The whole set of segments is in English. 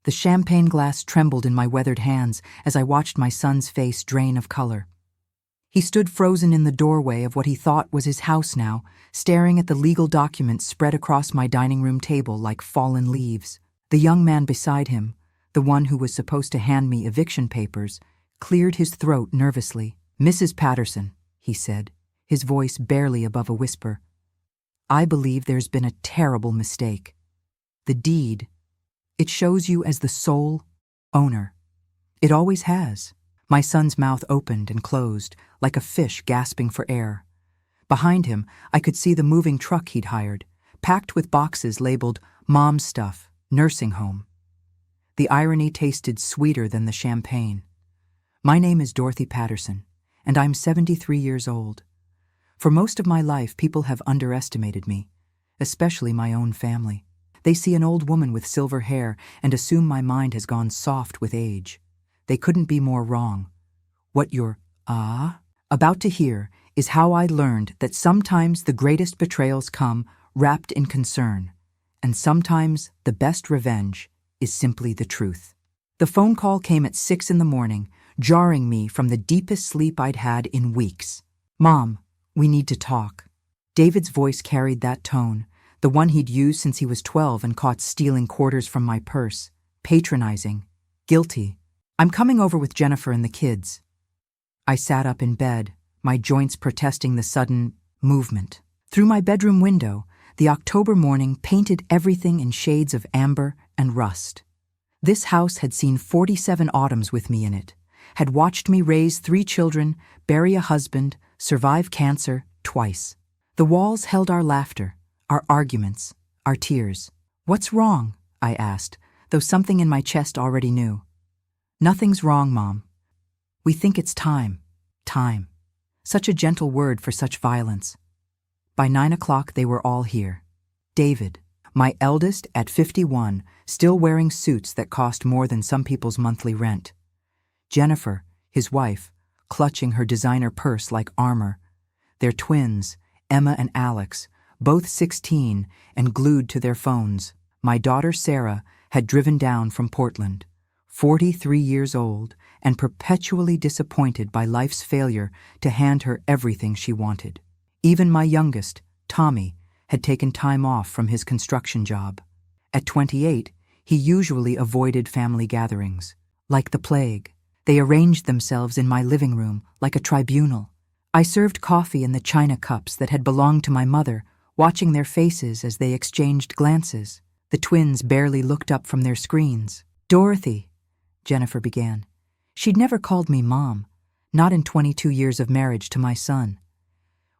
The champagne glass trembled in my weathered hands as I watched my son's face drain of color. He stood frozen in the doorway of what he thought was his house now, staring at the legal documents spread across my dining room table like fallen leaves. The young man beside him, the one who was supposed to hand me eviction papers, cleared his throat nervously. "Mrs. Patterson," he said, his voice barely above a whisper, "I believe there's been a terrible mistake. The deed, it shows you as the sole owner. It always has." My son's mouth opened and closed, like a fish gasping for air. Behind him, I could see the moving truck he'd hired, packed with boxes labeled "Mom's Stuff, Nursing Home." The irony tasted sweeter than the champagne. "My name is Dorothy Patterson, and I'm 73 years old. For most of my life, people have underestimated me, especially my own family. They see an old woman with silver hair and assume my mind has gone soft with age. They couldn't be more wrong. What you're about to hear is how I learned that sometimes the greatest betrayals come wrapped in concern, and sometimes the best revenge is simply the truth. The phone call came at 6 in the morning, jarring me from the deepest sleep I'd had in weeks. "Mom, we need to talk." David's voice carried that tone, the one he'd used since he was 12 and caught stealing quarters from my purse, patronizing, guilty. "I'm coming over with Jennifer and the kids." I sat up in bed, my joints protesting the sudden movement. Through my bedroom window, the October morning painted everything in shades of amber and rust. This house had seen 47 autumns with me in it, had watched me raise 3 children, bury a husband, survive cancer twice. The walls held our laughter, our arguments, our tears. "What's wrong?" I asked, though something in my chest already knew. "Nothing's wrong, Mom. We think it's time." Time. Such a gentle word for such violence. By 9 o'clock, they were all here. David, my eldest at 51, still wearing suits that cost more than some people's monthly rent. Jennifer, his wife, clutching her designer purse like armor. Their twins, Emma and Alex, both 16 and glued to their phones. My daughter Sarah had driven down from Portland, 43 years old and perpetually disappointed by life's failure to hand her everything she wanted. Even my youngest, Tommy, had taken time off from his construction job. At 28, he usually avoided family gatherings. Like the plague, they arranged themselves in my living room like a tribunal. I served coffee in the china cups that had belonged to my mother, watching their faces as they exchanged glances. The twins barely looked up from their screens. "Dorothy," Jennifer began. She'd never called me Mom, not in 22 years of marriage to my son.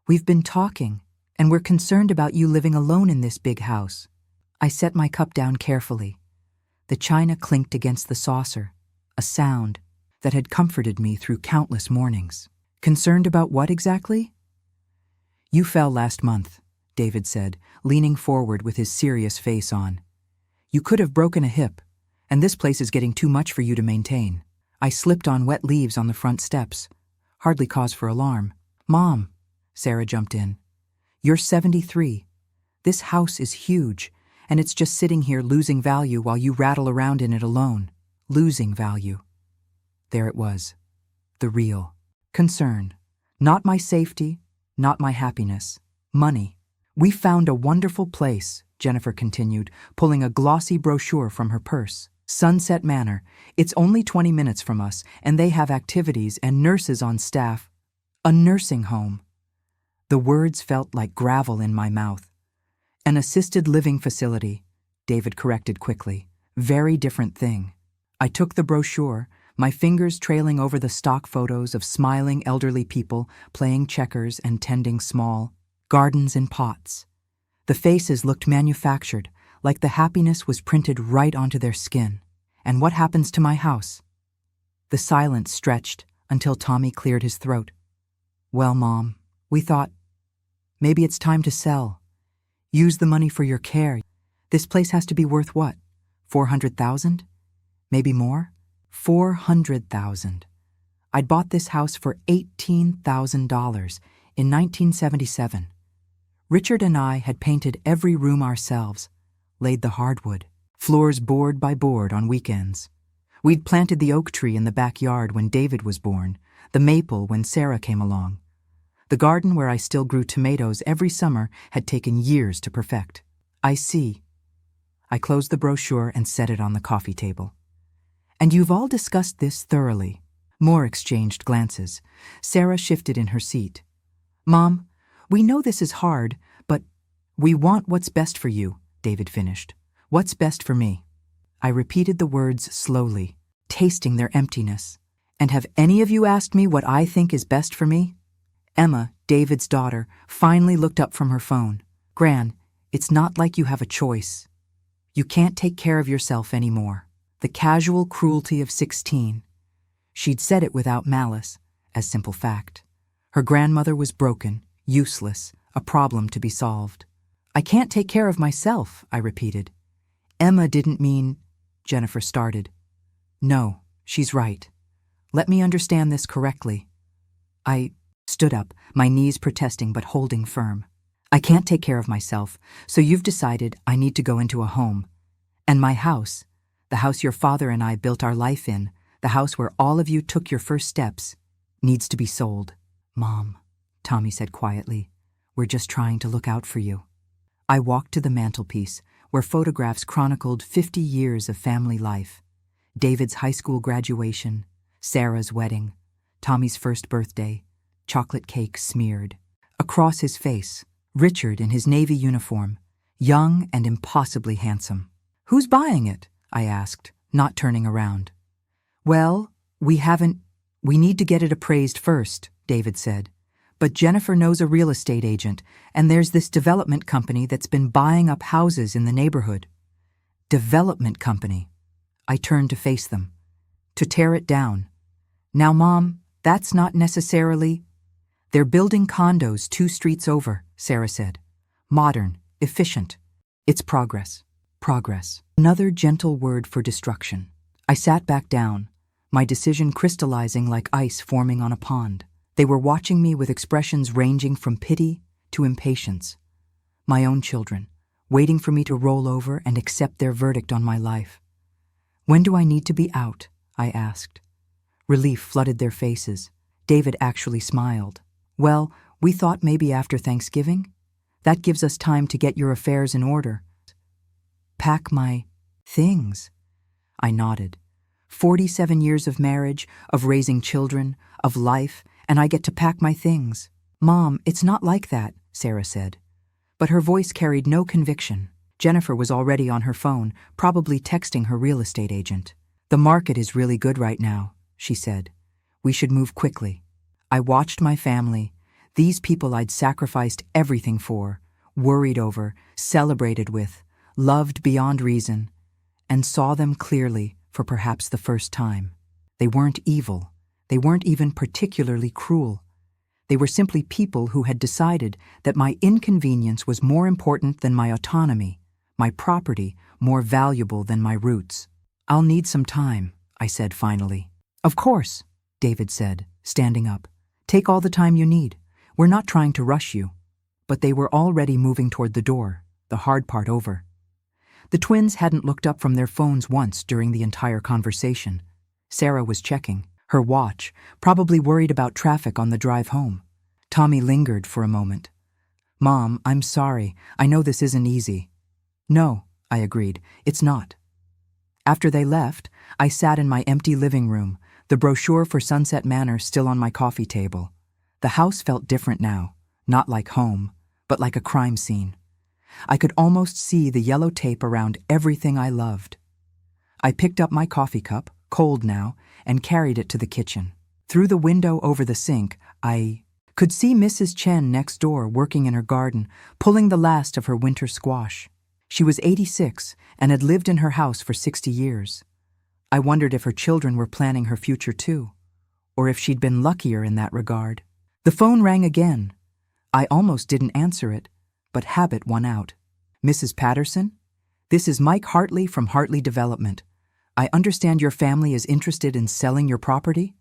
"We've been talking, and we're concerned about you living alone in this big house." I set my cup down carefully. The china clinked against the saucer, a sound that had comforted me through countless mornings. "Concerned about what exactly?" "You fell last month," David said, leaning forward with his serious face on. "You could have broken a hip, and this place is getting too much for you to maintain." I slipped on wet leaves on the front steps. Hardly cause for alarm. "Mom," Sarah jumped in, "you're 73. This house is huge, and it's just sitting here losing value while you rattle around in it alone. Losing value." There it was. The real concern. Not my safety, not my happiness. Money. "We found a wonderful place," Jennifer continued, pulling a glossy brochure from her purse. "Sunset Manor. It's only 20 minutes from us, and they have activities and nurses on staff. A nursing home." The words felt like gravel in my mouth. "An assisted living facility," David corrected quickly. "Very different thing." I took the brochure, my fingers trailing over the stock photos of smiling elderly people playing checkers and tending small gardens in pots. The faces looked manufactured, like the happiness was printed right onto their skin. "And what happens to my house?" The silence stretched until Tommy cleared his throat. "Well, Mom, we thought maybe it's time to sell. Use the money for your care. This place has to be worth what? 400,000? Maybe more? 400,000. I'd bought this house for $18,000 in 1977. Richard and I had painted every room ourselves, laid the hardwood. floors board by board on weekends. We'd planted the oak tree in the backyard when David was born, the maple when Sarah came along. The garden where I still grew tomatoes every summer had taken years to perfect. I see. I closed the brochure and set it on the coffee table. And you've all discussed this thoroughly. More exchanged glances. Sarah shifted in her seat. Mom, we know this is hard, but we want what's best for you, David finished. What's best for me? I repeated the words slowly, tasting their emptiness. And have any of you asked me what I think is best for me? Emma, David's daughter, finally looked up from her phone. Gran, it's not like you have a choice. You can't take care of yourself anymore. The casual cruelty of 16. She'd said it without malice, as simple fact. Her grandmother was broken, useless, a problem to be solved. I can't take care of myself, I repeated. Emma didn't mean... Jennifer started. No, she's right. Let me understand this correctly. I stood up, my knees protesting but holding firm. I can't take care of myself, so you've decided I need to go into a home. And my house, the house your father and I built our life in, the house where all of you took your first steps, needs to be sold. Mom, Tommy said quietly, we're just trying to look out for you. I walked to the mantelpiece, where photographs chronicled 50 years of family life. David's high school graduation, Sarah's wedding, Tommy's first birthday, chocolate cake smeared. Across his face, Richard in his Navy uniform, young and impossibly handsome. Who's buying it? I asked, not turning around. Well, we need to get it appraised first, David said. But Jennifer knows a real estate agent, and there's this development company that's been buying up houses in the neighborhood. Development company. I turned to face them. To tear it down. Now, Mom, that's not necessarily... They're building condos 2 streets over, Sarah said. Modern, efficient. It's progress. Progress. Another gentle word for destruction. I sat back down, my decision crystallizing like ice forming on a pond. They were watching me with expressions ranging from pity to impatience. My own children, waiting for me to roll over and accept their verdict on my life. When do I need to be out? I asked. Relief flooded their faces. David actually smiled. Well, we thought maybe after Thanksgiving. That gives us time to get your affairs in order. Pack my things. I nodded. 47 years of marriage, of raising children, of life, and I get to pack my things. Mom, it's not like that, Sarah said. But her voice carried no conviction. Jennifer was already on her phone, probably texting her real estate agent. The market is really good right now, she said. We should move quickly. I watched my family, these people I'd sacrificed everything for, worried over, celebrated with, loved beyond reason, and saw them clearly for perhaps the first time. They weren't evil. They weren't even particularly cruel. They were simply people who had decided that my inconvenience was more important than my autonomy, my property more valuable than my roots. I'll need some time, I said finally. Of course, David said, standing up. Take all the time you need. We're not trying to rush you. But they were already moving toward the door, the hard part over. The twins hadn't looked up from their phones once during the entire conversation. Sarah was checking her watch, probably worried about traffic on the drive home. Tommy lingered for a moment. Mom, I'm sorry. I know this isn't easy. No, I agreed. It's not. After they left, I sat in my empty living room, the brochure for Sunset Manor still on my coffee table. The house felt different now, not like home, but like a crime scene. I could almost see the yellow tape around everything I loved. I picked up my coffee cup, cold now, and carried it to the kitchen. Through the window over the sink, I could see Mrs. Chen next door working in her garden, pulling the last of her winter squash. She was 86 and had lived in her house for 60 years. I wondered if her children were planning her future too, or if she'd been luckier in that regard. The phone rang again. I almost didn't answer it, but habit won out. Mrs. Patterson? This is Mike Hartley from Hartley Development. I understand your family is interested in selling your property?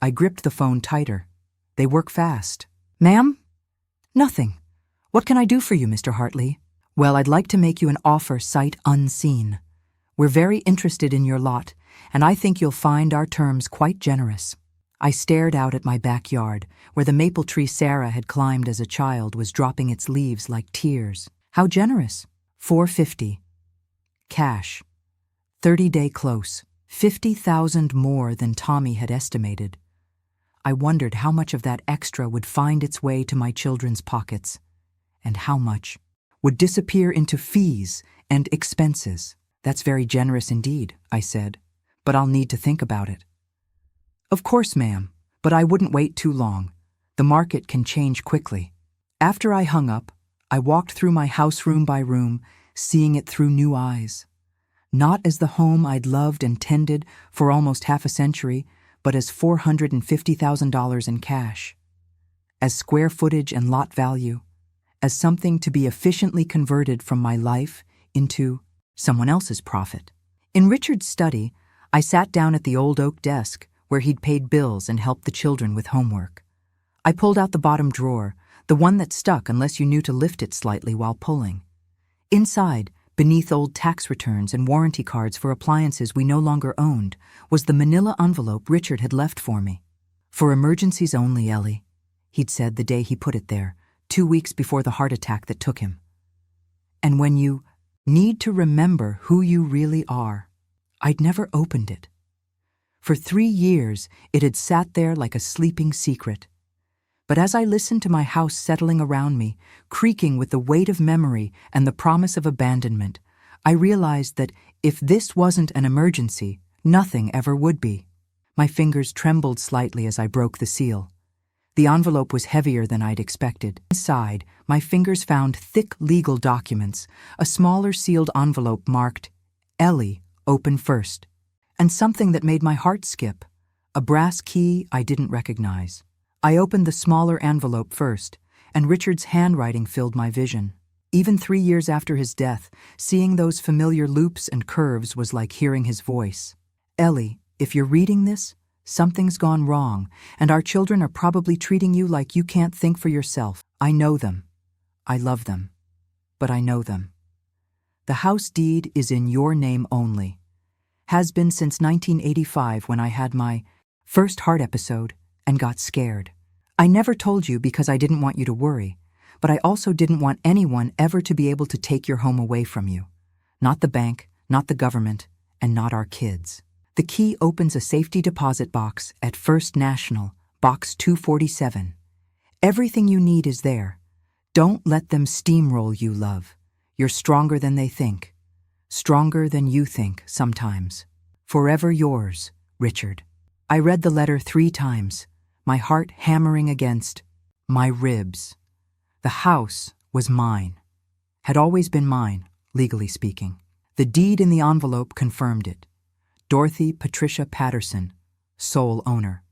I gripped the phone tighter. They work fast. Ma'am? Nothing. What can I do for you, Mr. Hartley? Well, I'd like to make you an offer sight unseen. We're very interested in your lot, and I think you'll find our terms quite generous. I stared out at my backyard, where the maple tree Sarah had climbed as a child was dropping its leaves like tears. How generous? $450. Cash. 30-day close. 50,000 more than Tommy had estimated. I wondered how much of that extra would find its way to my children's pockets, and how much would disappear into fees and expenses. That's very generous indeed, I said, but I'll need to think about it. Of course, ma'am, but I wouldn't wait too long. The market can change quickly. After I hung up, I walked through my house room by room, seeing it through new eyes. Not as the home I'd loved and tended for almost half a century, but as $450,000 in cash. As square footage and lot value. As something to be efficiently converted from my life into someone else's profit. In Richard's study, I sat down at the old oak desk where he'd paid bills and helped the children with homework. I pulled out the bottom drawer, the one that stuck unless you knew to lift it slightly while pulling. Inside, beneath old tax returns and warranty cards for appliances we no longer owned, was the manila envelope Richard had left for me. For emergencies only, Ellie, he'd said the day he put it there, 2 weeks before the heart attack that took him. And when you need to remember who you really are. I'd never opened it. For 3 years, it had sat there like a sleeping secret. But as I listened to my house settling around me, creaking with the weight of memory and the promise of abandonment, I realized that if this wasn't an emergency, nothing ever would be. My fingers trembled slightly as I broke the seal. The envelope was heavier than I'd expected. Inside, my fingers found thick legal documents, a smaller sealed envelope marked, Ellie, open first, and something that made my heart skip, a brass key I didn't recognize. I opened the smaller envelope first, and Richard's handwriting filled my vision. Even 3 years after his death, seeing those familiar loops and curves was like hearing his voice. Ellie, if you're reading this, something's gone wrong, and our children are probably treating you like you can't think for yourself. I know them. I love them. But I know them. The house deed is in your name only. Has been since 1985 when I had my first heart episode and got scared. I never told you because I didn't want you to worry, but I also didn't want anyone ever to be able to take your home away from you. Not the bank, not the government, and not our kids. The key opens a safety deposit box at First National, Box 247. Everything you need is there. Don't let them steamroll you, love. You're stronger than they think. Stronger than you think, sometimes. Forever yours, Richard. I read the letter 3 times, my heart hammering against my ribs. The house was mine. Had always been mine, legally speaking. The deed in the envelope confirmed it. Dorothy Patricia Patterson, sole owner.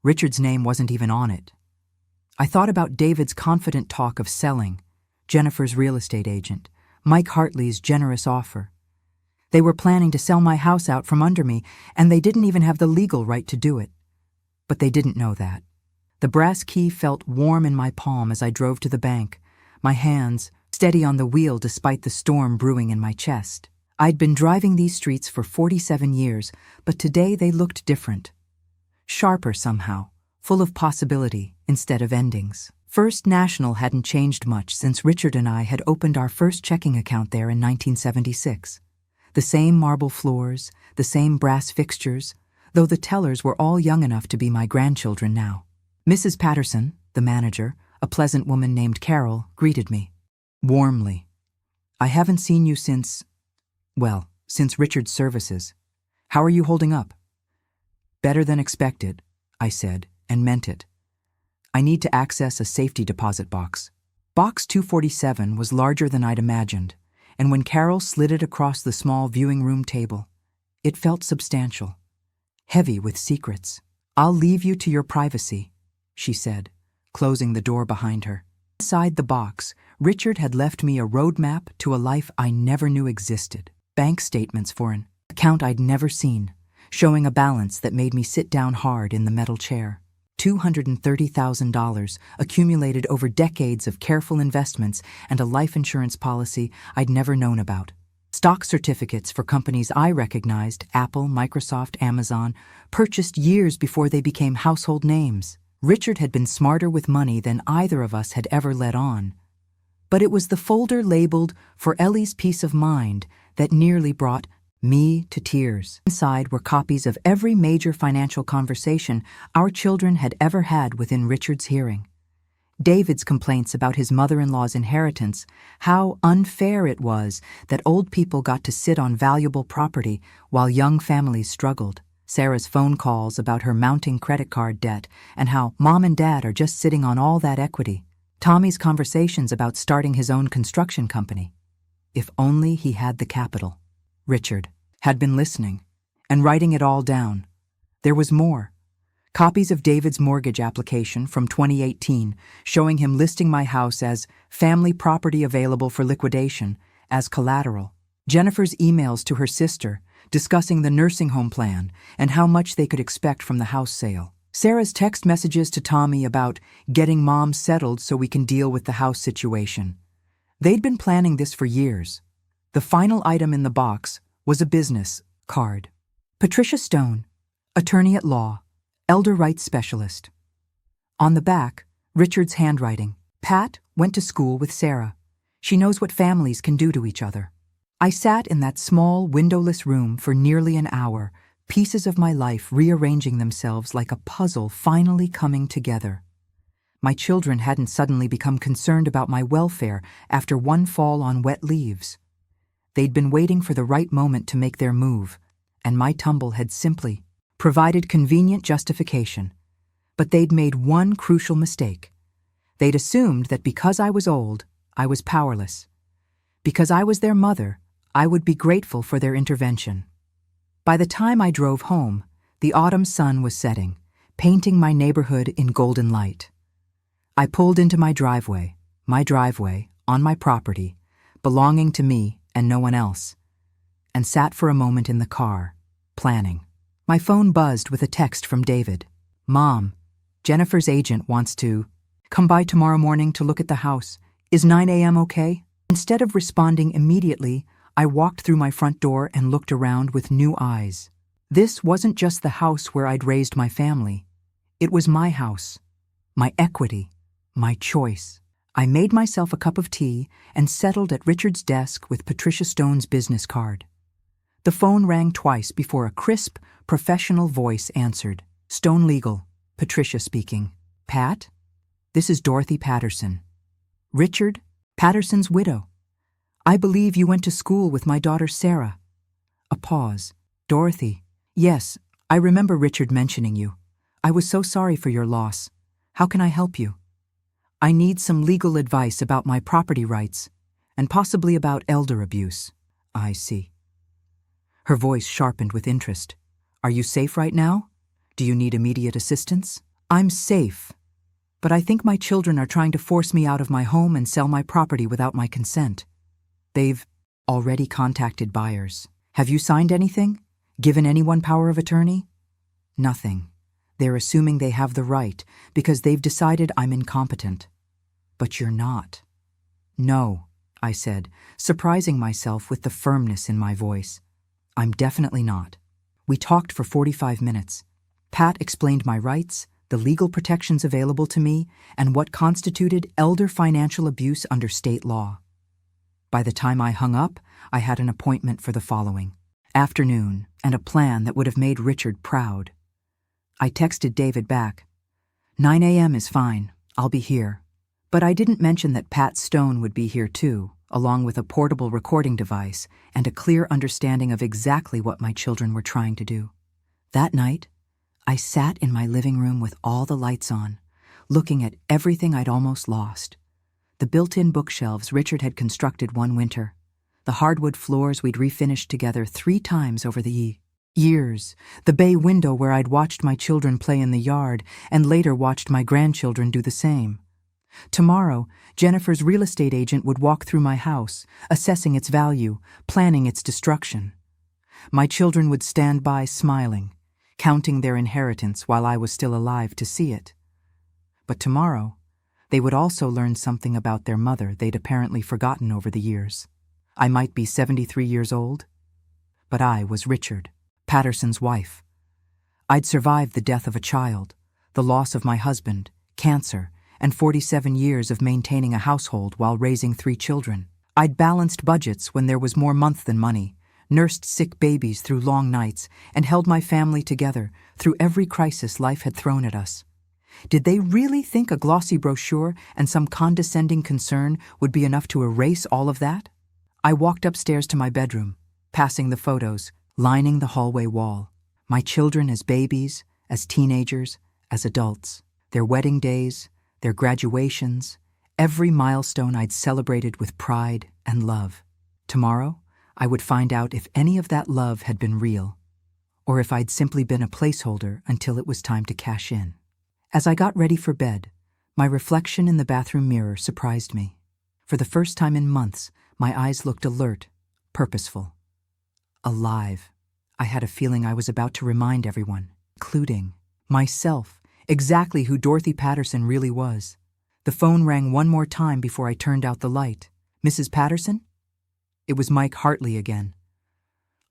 Richard's name wasn't even on it. I thought about David's confident talk of selling, Jennifer's real estate agent, Mike Hartley's generous offer. They were planning to sell my house out from under me, and they didn't even have the legal right to do it. But they didn't know that. The brass key felt warm in my palm as I drove to the bank, my hands steady on the wheel despite the storm brewing in my chest. I'd been driving these streets for 47 years, but today they looked different. Sharper somehow, full of possibility instead of endings. First National hadn't changed much since Richard and I had opened our first checking account there in 1976. The same marble floors, the same brass fixtures, though the tellers were all young enough to be my grandchildren now. Mrs. Patterson, the manager, a pleasant woman named Carol, greeted me. Warmly. I haven't seen you since Richard's services. How are you holding up? Better than expected, I said, and meant it. I need to access a safety deposit box. Box 247 was larger than I'd imagined, and when Carol slid it across the small viewing room table, it felt substantial, heavy with secrets. I'll leave you to your privacy, she said, closing the door behind her. Inside the box, Richard had left me a roadmap to a life I never knew existed. Bank statements for an account I'd never seen, showing a balance that made me sit down hard in the metal chair. $230,000 accumulated over decades of careful investments and a life insurance policy I'd never known about. Stock certificates for companies I recognized, Apple, Microsoft, Amazon, purchased years before they became household names. Richard had been smarter with money than either of us had ever let on. But it was the folder labeled "For Ellie's Peace of Mind" that nearly brought me to tears. Inside were copies of every major financial conversation our children had ever had within Richard's hearing. David's complaints about his mother-in-law's inheritance, how unfair it was that old people got to sit on valuable property while young families struggled. Sarah's phone calls about her mounting credit card debt and how Mom and Dad are just sitting on all that equity. Tommy's conversations about starting his own construction company. If only he had the capital. Richard had been listening and writing it all down. There was more. Copies of David's mortgage application from 2018 showing him listing my house as family property available for liquidation as collateral. Jennifer's emails to her sister discussing the nursing home plan and how much they could expect from the house sale. Sarah's text messages to Tommy about getting Mom settled so we can deal with the house situation. They'd been planning this for years. The final item in the box was a business card. Patricia Stone, attorney at law, elder rights specialist. On the back, Richard's handwriting. Pat went to school with Sarah. She knows what families can do to each other. I sat in that small, windowless room for nearly an hour, pieces of my life rearranging themselves like a puzzle finally coming together. My children hadn't suddenly become concerned about my welfare after one fall on wet leaves. They'd been waiting for the right moment to make their move, and my tumble had simply provided convenient justification. But they'd made one crucial mistake. They'd assumed that because I was old, I was powerless. Because I was their mother, I would be grateful for their intervention. By the time I drove home, the autumn sun was setting, painting my neighborhood in golden light. I pulled into my driveway, on my property, belonging to me and no one else, and sat for a moment in the car, planning. My phone buzzed with a text from David. Mom, Jennifer's agent wants to come by tomorrow morning to look at the house. Is 9 a.m. okay? Instead of responding immediately, I walked through my front door and looked around with new eyes. This wasn't just the house where I'd raised my family. It was my house, my equity, my choice. I made myself a cup of tea and settled at Richard's desk with Patricia Stone's business card. The phone rang twice before a crisp, professional voice answered. Stone Legal, Patricia speaking. Pat? This is Dorothy Patterson. Richard, Patterson's widow. I believe you went to school with my daughter Sarah. A pause. Dorothy. Yes, I remember Richard mentioning you. I was so sorry for your loss. How can I help you? I need some legal advice about my property rights, and possibly about elder abuse. I see. Her voice sharpened with interest. Are you safe right now? Do you need immediate assistance? I'm safe, but I think my children are trying to force me out of my home and sell my property without my consent. They've already contacted buyers. Have you signed anything? Given anyone power of attorney? Nothing. They're assuming they have the right because they've decided I'm incompetent. But you're not. No, I said, surprising myself with the firmness in my voice. I'm definitely not. We talked for 45 minutes. Pat explained my rights, the legal protections available to me, and what constituted elder financial abuse under state law. By the time I hung up, I had an appointment for the following afternoon and a plan that would have made Richard proud. I texted David back. 9 a.m. is fine. I'll be here. But I didn't mention that Pat Stone would be here too, along with a portable recording device and a clear understanding of exactly what my children were trying to do. That night, I sat in my living room with all the lights on, looking at everything I'd almost lost. The built-in bookshelves Richard had constructed one winter, the hardwood floors we'd refinished together 3 times over the years, the bay window where I'd watched my children play in the yard and later watched my grandchildren do the same. Tomorrow, Jennifer's real estate agent would walk through my house, assessing its value, planning its destruction. My children would stand by smiling, counting their inheritance while I was still alive to see it. But tomorrow, they would also learn something about their mother they'd apparently forgotten over the years. I might be 73 years old, but I was Richard, Patterson's wife. I'd survived the death of a child, the loss of my husband, cancer, and 47 years of maintaining a household while raising 3 children. I'd balanced budgets when there was more month than money, nursed sick babies through long nights, and held my family together through every crisis life had thrown at us. Did they really think a glossy brochure and some condescending concern would be enough to erase all of that? I walked upstairs to my bedroom, passing the photos, lining the hallway wall. My children as babies, as teenagers, as adults. Their wedding days, their graduations, every milestone I'd celebrated with pride and love. Tomorrow, I would find out if any of that love had been real, or if I'd simply been a placeholder until it was time to cash in. As I got ready for bed, my reflection in the bathroom mirror surprised me. For the first time in months, my eyes looked alert, purposeful, alive. I had a feeling I was about to remind everyone, including myself, exactly who Dorothy Patterson really was. The phone rang one more time before I turned out the light. Mrs. Patterson? It was Mike Hartley again.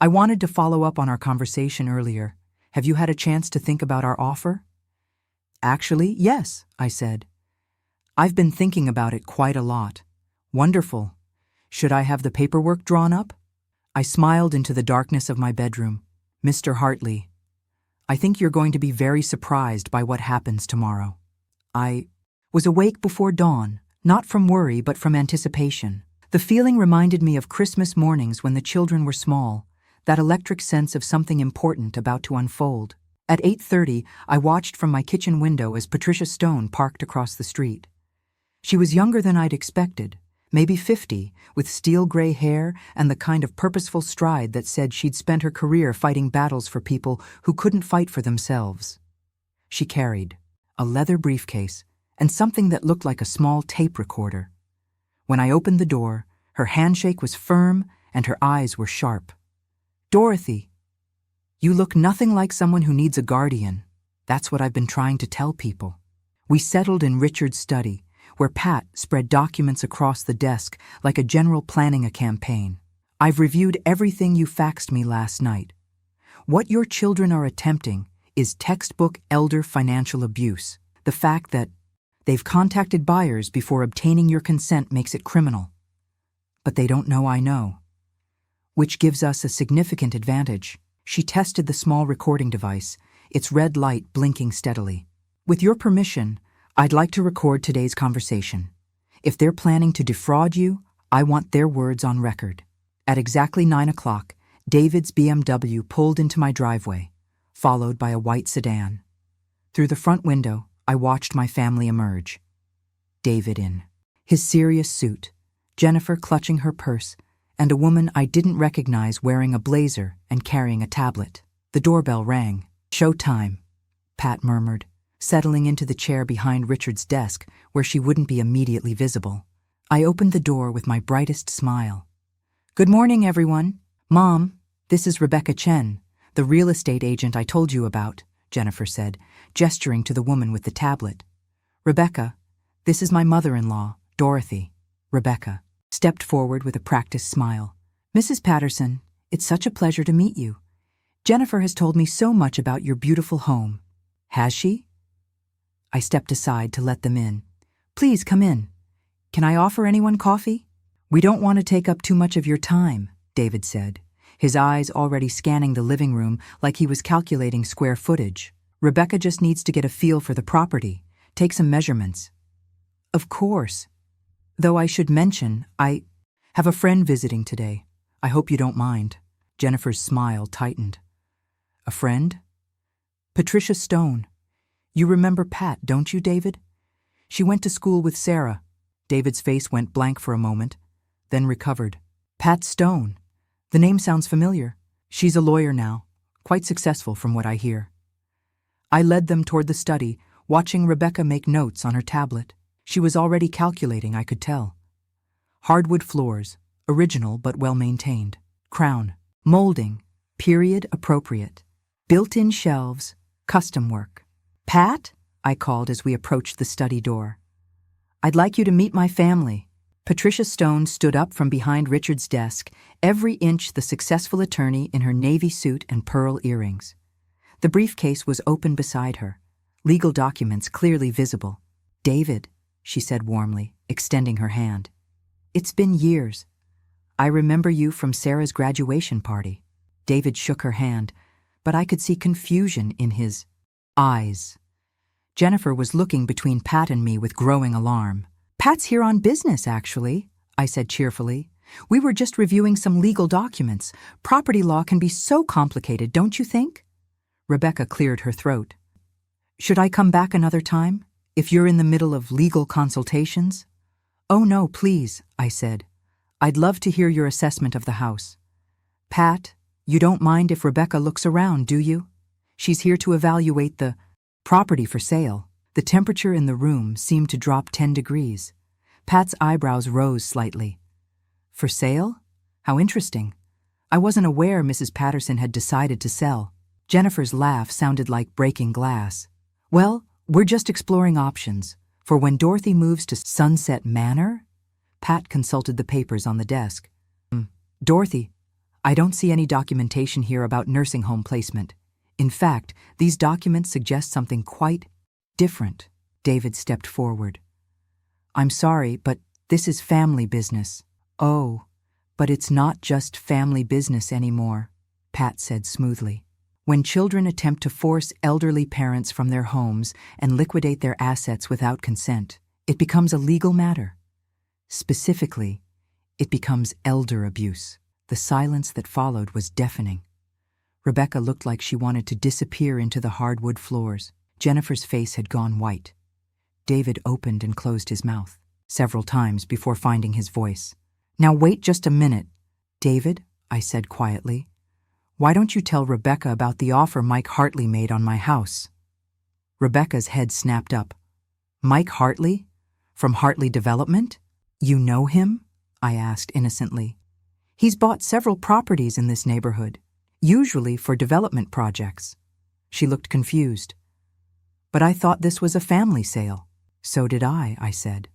I wanted to follow up on our conversation earlier. Have you had a chance to think about our offer? Actually, yes, I said. I've been thinking about it quite a lot. Wonderful. Should I have the paperwork drawn up? I smiled into the darkness of my bedroom. Mr. Hartley, I think you're going to be very surprised by what happens tomorrow. I was awake before dawn, not from worry but from anticipation. The feeling reminded me of Christmas mornings when the children were small, that electric sense of something important about to unfold. At 8:30, I watched from my kitchen window as Patricia Stone parked across the street. She was younger than I'd expected, maybe 50, with steel-gray hair and the kind of purposeful stride that said she'd spent her career fighting battles for people who couldn't fight for themselves. She carried a leather briefcase and something that looked like a small tape recorder. When I opened the door, her handshake was firm and her eyes were sharp. "Dorothy, you look nothing like someone who needs a guardian. That's what I've been trying to tell people." We settled in Richard's study, where Pat spread documents across the desk like a general planning a campaign. "I've reviewed everything you faxed me last night. What your children are attempting is textbook elder financial abuse. The fact that they've contacted buyers before obtaining your consent makes it criminal. But they don't know I know, which gives us a significant advantage." She tested the small recording device, its red light blinking steadily. "With your permission, I'd like to record today's conversation. If they're planning to defraud you, I want their words on record." At exactly 9 o'clock, David's BMW pulled into my driveway, followed by a white sedan. Through the front window, I watched my family emerge. David in his serious suit, Jennifer clutching her purse, and a woman I didn't recognize wearing a blazer and carrying a tablet. The doorbell rang. "Showtime," Pat murmured, settling into the chair behind Richard's desk where she wouldn't be immediately visible. I opened the door with my brightest smile. "Good morning, everyone. Mom, this is Rebecca Chen, the real estate agent I told you about," Jennifer said, gesturing to the woman with the tablet. "Rebecca, this is my mother-in-law, Dorothy." Rebecca stepped forward with a practiced smile. "Mrs. Patterson, it's such a pleasure to meet you. Jennifer has told me so much about your beautiful home." "Has she?" I stepped aside to let them in. "Please come in. Can I offer anyone coffee?" "We don't want to take up too much of your time," David said, his eyes already scanning the living room like he was calculating square footage. "Rebecca just needs to get a feel for the property, take some measurements." "Of course. Though I should mention, I have a friend visiting today. I hope you don't mind." Jennifer's smile tightened. "A friend?" "Patricia Stone. You remember Pat, don't you, David? She went to school with Sarah." David's face went blank for a moment, then recovered. "Pat Stone. The name sounds familiar. She's a lawyer now, quite successful from what I hear." I led them toward the study, watching Rebecca make notes on her tablet. She was already calculating, I could tell. Hardwood floors, original but well-maintained. Crown, molding, period appropriate. Built-in shelves, custom work. Pat, I called as we approached the study door. I'd like you to meet my family. Patricia Stone stood up from behind Richard's desk, every inch the successful attorney in her navy suit and pearl earrings. The briefcase was open beside her, legal documents clearly visible. David, she said warmly, extending her hand. It's been years. I remember you from Sarah's graduation party. David shook her hand, but I could see confusion in his eyes. Jennifer was looking between Pat and me with growing alarm. Pat's here on business, actually, I said cheerfully. We were just reviewing some legal documents. Property law can be so complicated, don't you think? Rebecca cleared her throat. Should I come back another time, if you're in the middle of legal consultations? Oh no, please, I said. I'd love to hear your assessment of the house. Pat, you don't mind if Rebecca looks around, do you? She's here to evaluate the property for sale. The temperature in the room seemed to drop 10 degrees. Pat's eyebrows rose slightly. For sale? How interesting. I wasn't aware Mrs. Patterson had decided to sell. Jennifer's laugh sounded like breaking glass. Well, we're just exploring options. For when Dorothy moves to Sunset Manor? Pat consulted the papers on the desk. Dorothy, I don't see any documentation here about nursing home placement. In fact, these documents suggest something quite different. David stepped forward. I'm sorry, but this is family business. Oh, but it's not just family business anymore, Pat said smoothly. When children attempt to force elderly parents from their homes and liquidate their assets without consent, it becomes a legal matter. Specifically, it becomes elder abuse. The silence that followed was deafening. Rebecca looked like she wanted to disappear into the hardwood floors. Jennifer's face had gone white. David opened and closed his mouth several times before finding his voice. Now wait just a minute. David, I said quietly, why don't you tell Rebecca about the offer Mike Hartley made on my house? Rebecca's head snapped up. Mike Hartley? From Hartley Development? You know him? I asked innocently. He's bought several properties in this neighborhood, usually for development projects. She looked confused. But I thought this was a family sale. So did I said.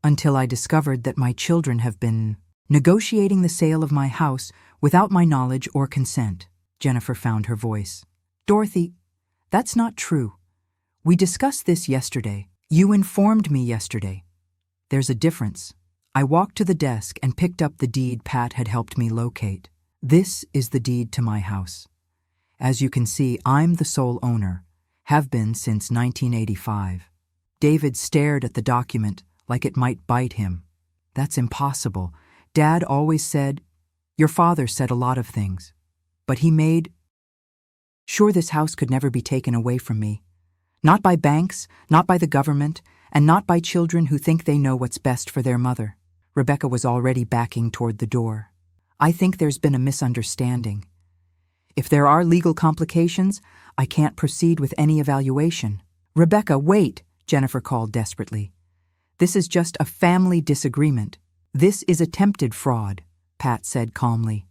Until I discovered that my children have been negotiating the sale of my house without my knowledge or consent. Jennifer found her voice. Dorothy, that's not true. We discussed this yesterday. You informed me yesterday. There's a difference. I walked to the desk and picked up the deed Pat had helped me locate. This is the deed to my house. As you can see, I'm the sole owner, have been since 1985. David stared at the document like it might bite him. That's impossible. Dad always said, your father said a lot of things, but he made sure this house could never be taken away from me. Not by banks, not by the government, and not by children who think they know what's best for their mother. Rebecca was already backing toward the door. I think there's been a misunderstanding. If there are legal complications, I can't proceed with any evaluation. Rebecca, wait, Jennifer called desperately. This is just a family disagreement. This is attempted fraud, Pat said calmly.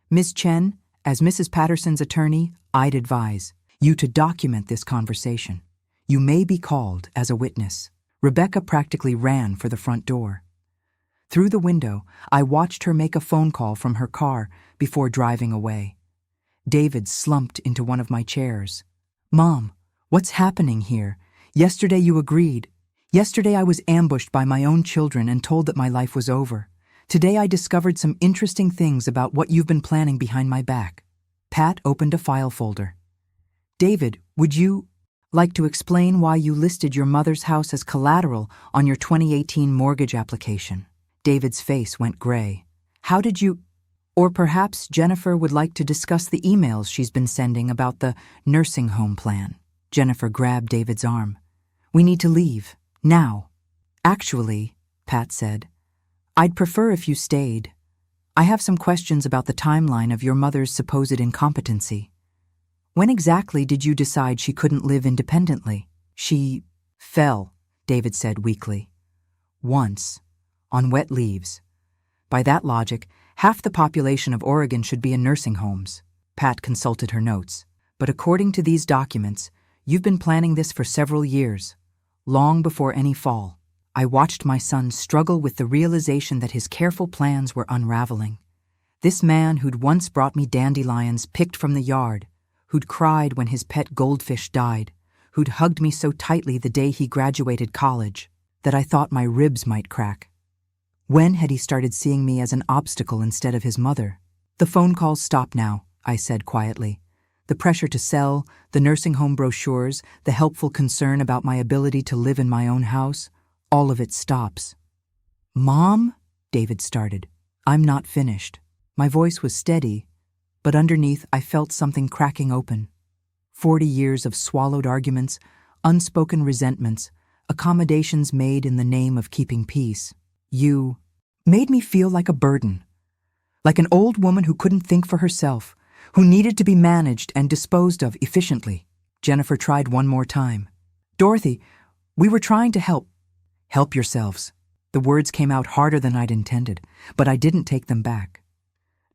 Ms. Chen, as Mrs. Patterson's attorney, I'd advise you to document this conversation. You may be called as a witness. Rebecca practically ran for the front door. Through the window, I watched her make a phone call from her car before driving away. David slumped into one of my chairs. Mom, what's happening here? Yesterday you agreed. Yesterday I was ambushed by my own children and told that my life was over. Today I discovered some interesting things about what you've been planning behind my back. Pat opened a file folder. David, would you like to explain why you listed your mother's house as collateral on your 2018 mortgage application? David's face went gray. How did you... Or perhaps Jennifer would like to discuss the emails she's been sending about the nursing home plan. Jennifer grabbed David's arm. We need to leave. Now. Actually, Pat said, I'd prefer if you stayed. I have some questions about the timeline of your mother's supposed incompetency. When exactly did you decide she couldn't live independently? She fell, David said weakly. Once. On wet leaves. By that logic, half the population of Oregon should be in nursing homes. Pat consulted her notes. But according to these documents, you've been planning this for several years, long before any fall. I watched my son struggle with the realization that his careful plans were unraveling. This man who'd once brought me dandelions picked from the yard, who'd cried when his pet goldfish died, who'd hugged me so tightly the day he graduated college that I thought my ribs might crack. When had he started seeing me as an obstacle instead of his mother? The phone calls stop now, I said quietly. The pressure to sell, the nursing home brochures, the helpful concern about my ability to live in my own house, all of it stops. Mom? David started. I'm not finished. My voice was steady, but underneath I felt something cracking open. 40 years of swallowed arguments, unspoken resentments, accommodations made in the name of keeping peace. You made me feel like a burden, like an old woman who couldn't think for herself, who needed to be managed and disposed of efficiently. Jennifer tried one more time. Dorothy, we were trying to help. Help yourselves. The words came out harder than I'd intended, but I didn't take them back.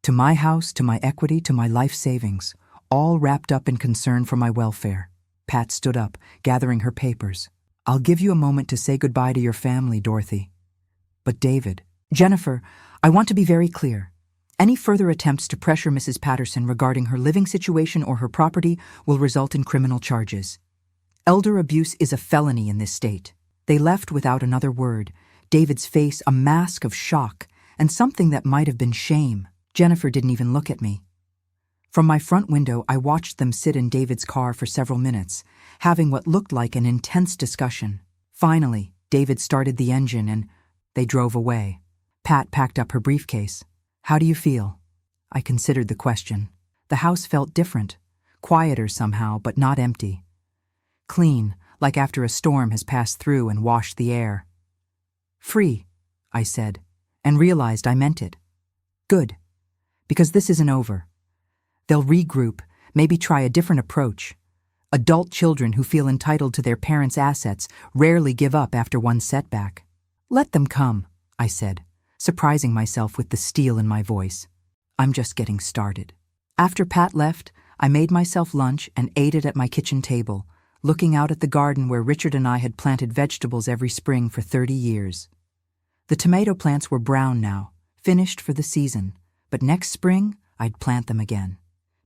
To my house, to my equity, to my life savings, all wrapped up in concern for my welfare. Pat stood up, gathering her papers. I'll give you a moment to say goodbye to your family, Dorothy. But David, Jennifer, I want to be very clear. Any further attempts to pressure Mrs. Patterson regarding her living situation or her property will result in criminal charges. Elder abuse is a felony in this state. They left without another word, David's face a mask of shock and something that might have been shame. Jennifer didn't even look at me. From my front window, I watched them sit in David's car for several minutes, having what looked like an intense discussion. Finally, David started the engine and they drove away. Pat packed up her briefcase. How do you feel? I considered the question. The house felt different, quieter somehow, but not empty. Clean, like after a storm has passed through and washed the air. Free, I said, and realized I meant it. Good, because this isn't over. They'll regroup, maybe try a different approach. Adult children who feel entitled to their parents' assets rarely give up after one setback. Let them come, I said, surprising myself with the steel in my voice. I'm just getting started. After Pat left, I made myself lunch and ate it at my kitchen table, looking out at the garden where Richard and I had planted vegetables every spring for 30 years. The tomato plants were brown now, finished for the season, but next spring I'd plant them again,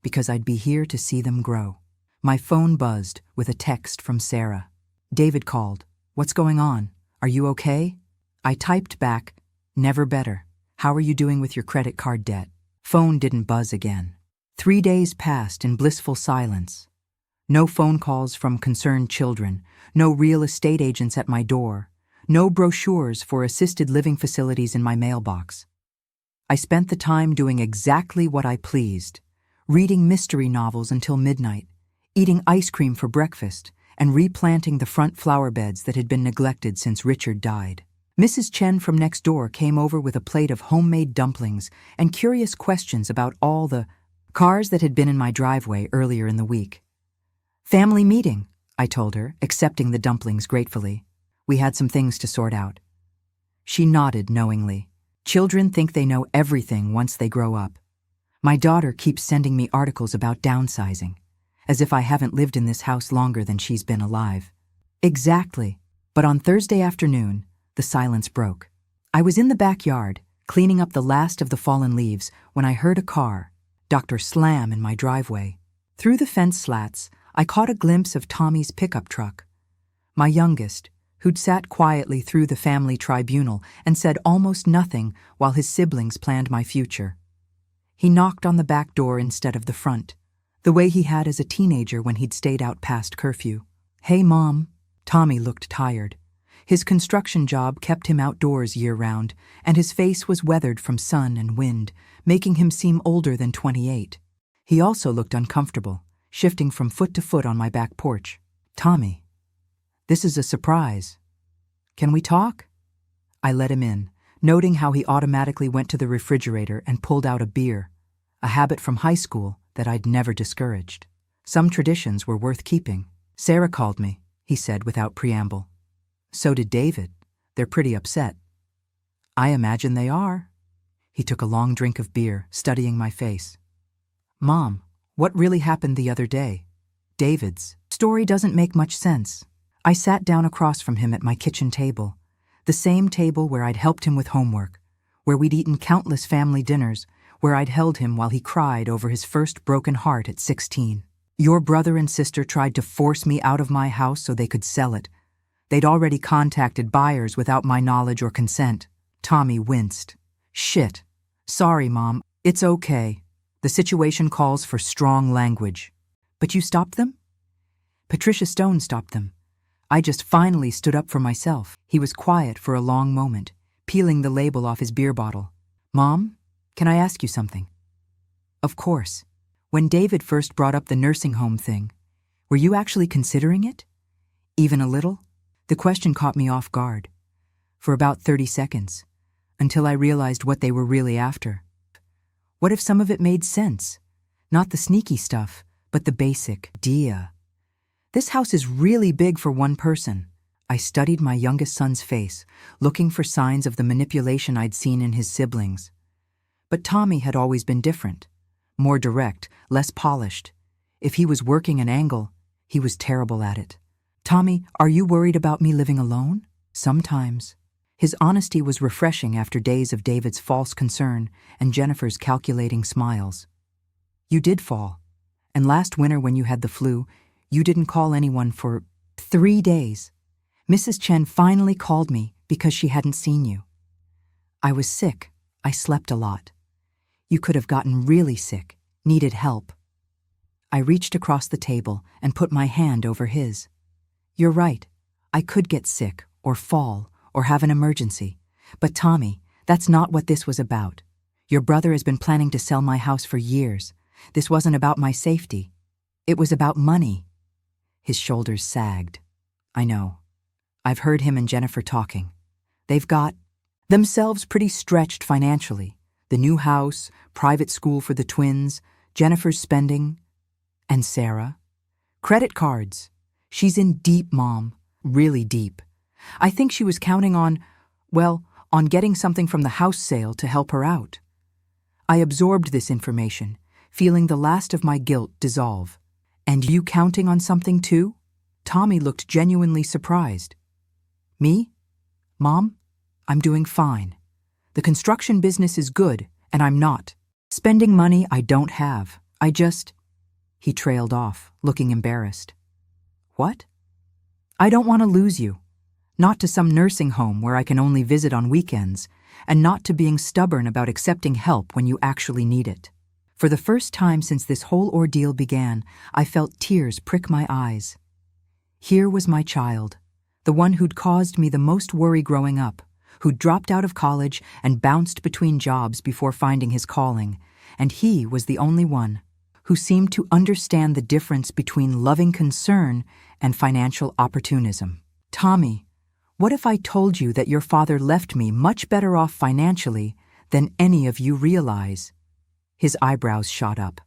because I'd be here to see them grow. My phone buzzed with a text from Sarah. David called. What's going on? Are you okay? I typed back, never better. How are you doing with your credit card debt? Phone didn't buzz again. 3 days passed in blissful silence. No phone calls from concerned children, no real estate agents at my door, no brochures for assisted living facilities in my mailbox. I spent the time doing exactly what I pleased, reading mystery novels until midnight, eating ice cream for breakfast, and replanting the front flower beds that had been neglected since Richard died. Mrs. Chen from next door came over with a plate of homemade dumplings and curious questions about all the cars that had been in my driveway earlier in the week. Family meeting, I told her, accepting the dumplings gratefully. We had some things to sort out. She nodded knowingly. Children think they know everything once they grow up. My daughter keeps sending me articles about downsizing, as if I haven't lived in this house longer than she's been alive. Exactly. But on Thursday afternoon, the silence broke. I was in the backyard, cleaning up the last of the fallen leaves, when I heard a car, Dr. Slam, in my driveway. Through the fence slats, I caught a glimpse of Tommy's pickup truck. My youngest, who'd sat quietly through the family tribunal and said almost nothing while his siblings planned my future. He knocked on the back door instead of the front, the way he had as a teenager when he'd stayed out past curfew. Hey, Mom. Tommy looked tired. His construction job kept him outdoors year-round, and his face was weathered from sun and wind, making him seem older than 28. He also looked uncomfortable, shifting from foot to foot on my back porch. Tommy, this is a surprise. Can we talk? I let him in, noting how he automatically went to the refrigerator and pulled out a beer, a habit from high school that I'd never discouraged. Some traditions were worth keeping. Sarah called me, he said without preamble. So did David. They're pretty upset. I imagine they are. He took a long drink of beer, studying my face. Mom, What really happened the other day? David's story doesn't make much sense. I sat down across from him at my kitchen table, the same table where I'd helped him with homework, where we'd eaten countless family dinners, where I'd held him while he cried over his first broken heart at 16. Your brother and sister tried to force me out of my house so they could sell it. They'd already contacted buyers without my knowledge or consent. Tommy winced. Shit. Sorry, Mom. It's okay. The situation calls for strong language. But you stopped them? Patricia Stone stopped them. I just finally stood up for myself. He was quiet for a long moment, peeling the label off his beer bottle. Mom, can I ask you something? Of course. When David first brought up the nursing home thing, were you actually considering it? Even a little? The question caught me off guard. For about 30 seconds, until I realized what they were really after. What if some of it made sense? Not the sneaky stuff, but the basic idea. This house is really big for one person. I studied my youngest son's face, looking for signs of the manipulation I'd seen in his siblings. But Tommy had always been different. More direct, less polished. If he was working an angle, he was terrible at it. Tommy, are you worried about me living alone? Sometimes. His honesty was refreshing after days of David's false concern and Jennifer's calculating smiles. You did fall. And last winter when you had the flu, you didn't call anyone for 3 days. Mrs. Chen finally called me because she hadn't seen you. I was sick. I slept a lot. You could have gotten really sick, needed help. I reached across the table and put my hand over his. You're right. I could get sick or fall or have an emergency. But Tommy, that's not what this was about. Your brother has been planning to sell my house for years. This wasn't about my safety. It was about money. His shoulders sagged. I know. I've heard him and Jennifer talking. They've got themselves pretty stretched financially. The new house, private school for the twins, Jennifer's spending, and Sarah. Credit cards. She's in deep, Mom. Really deep. I think she was counting on getting something from the house sale to help her out. I absorbed this information, feeling the last of my guilt dissolve. And you counting on something too? Tommy looked genuinely surprised. Me? Mom, I'm doing fine. The construction business is good, and I'm not spending money I don't have. He trailed off, looking embarrassed. What? I don't want to lose you. Not to some nursing home where I can only visit on weekends, and not to being stubborn about accepting help when you actually need it. For the first time since this whole ordeal began, I felt tears prick my eyes. Here was my child, the one who'd caused me the most worry growing up, who'd dropped out of college and bounced between jobs before finding his calling, and he was the only one who seemed to understand the difference between loving concern and financial opportunism. Tommy, what if I told you that your father left me much better off financially than any of you realize? His eyebrows shot up.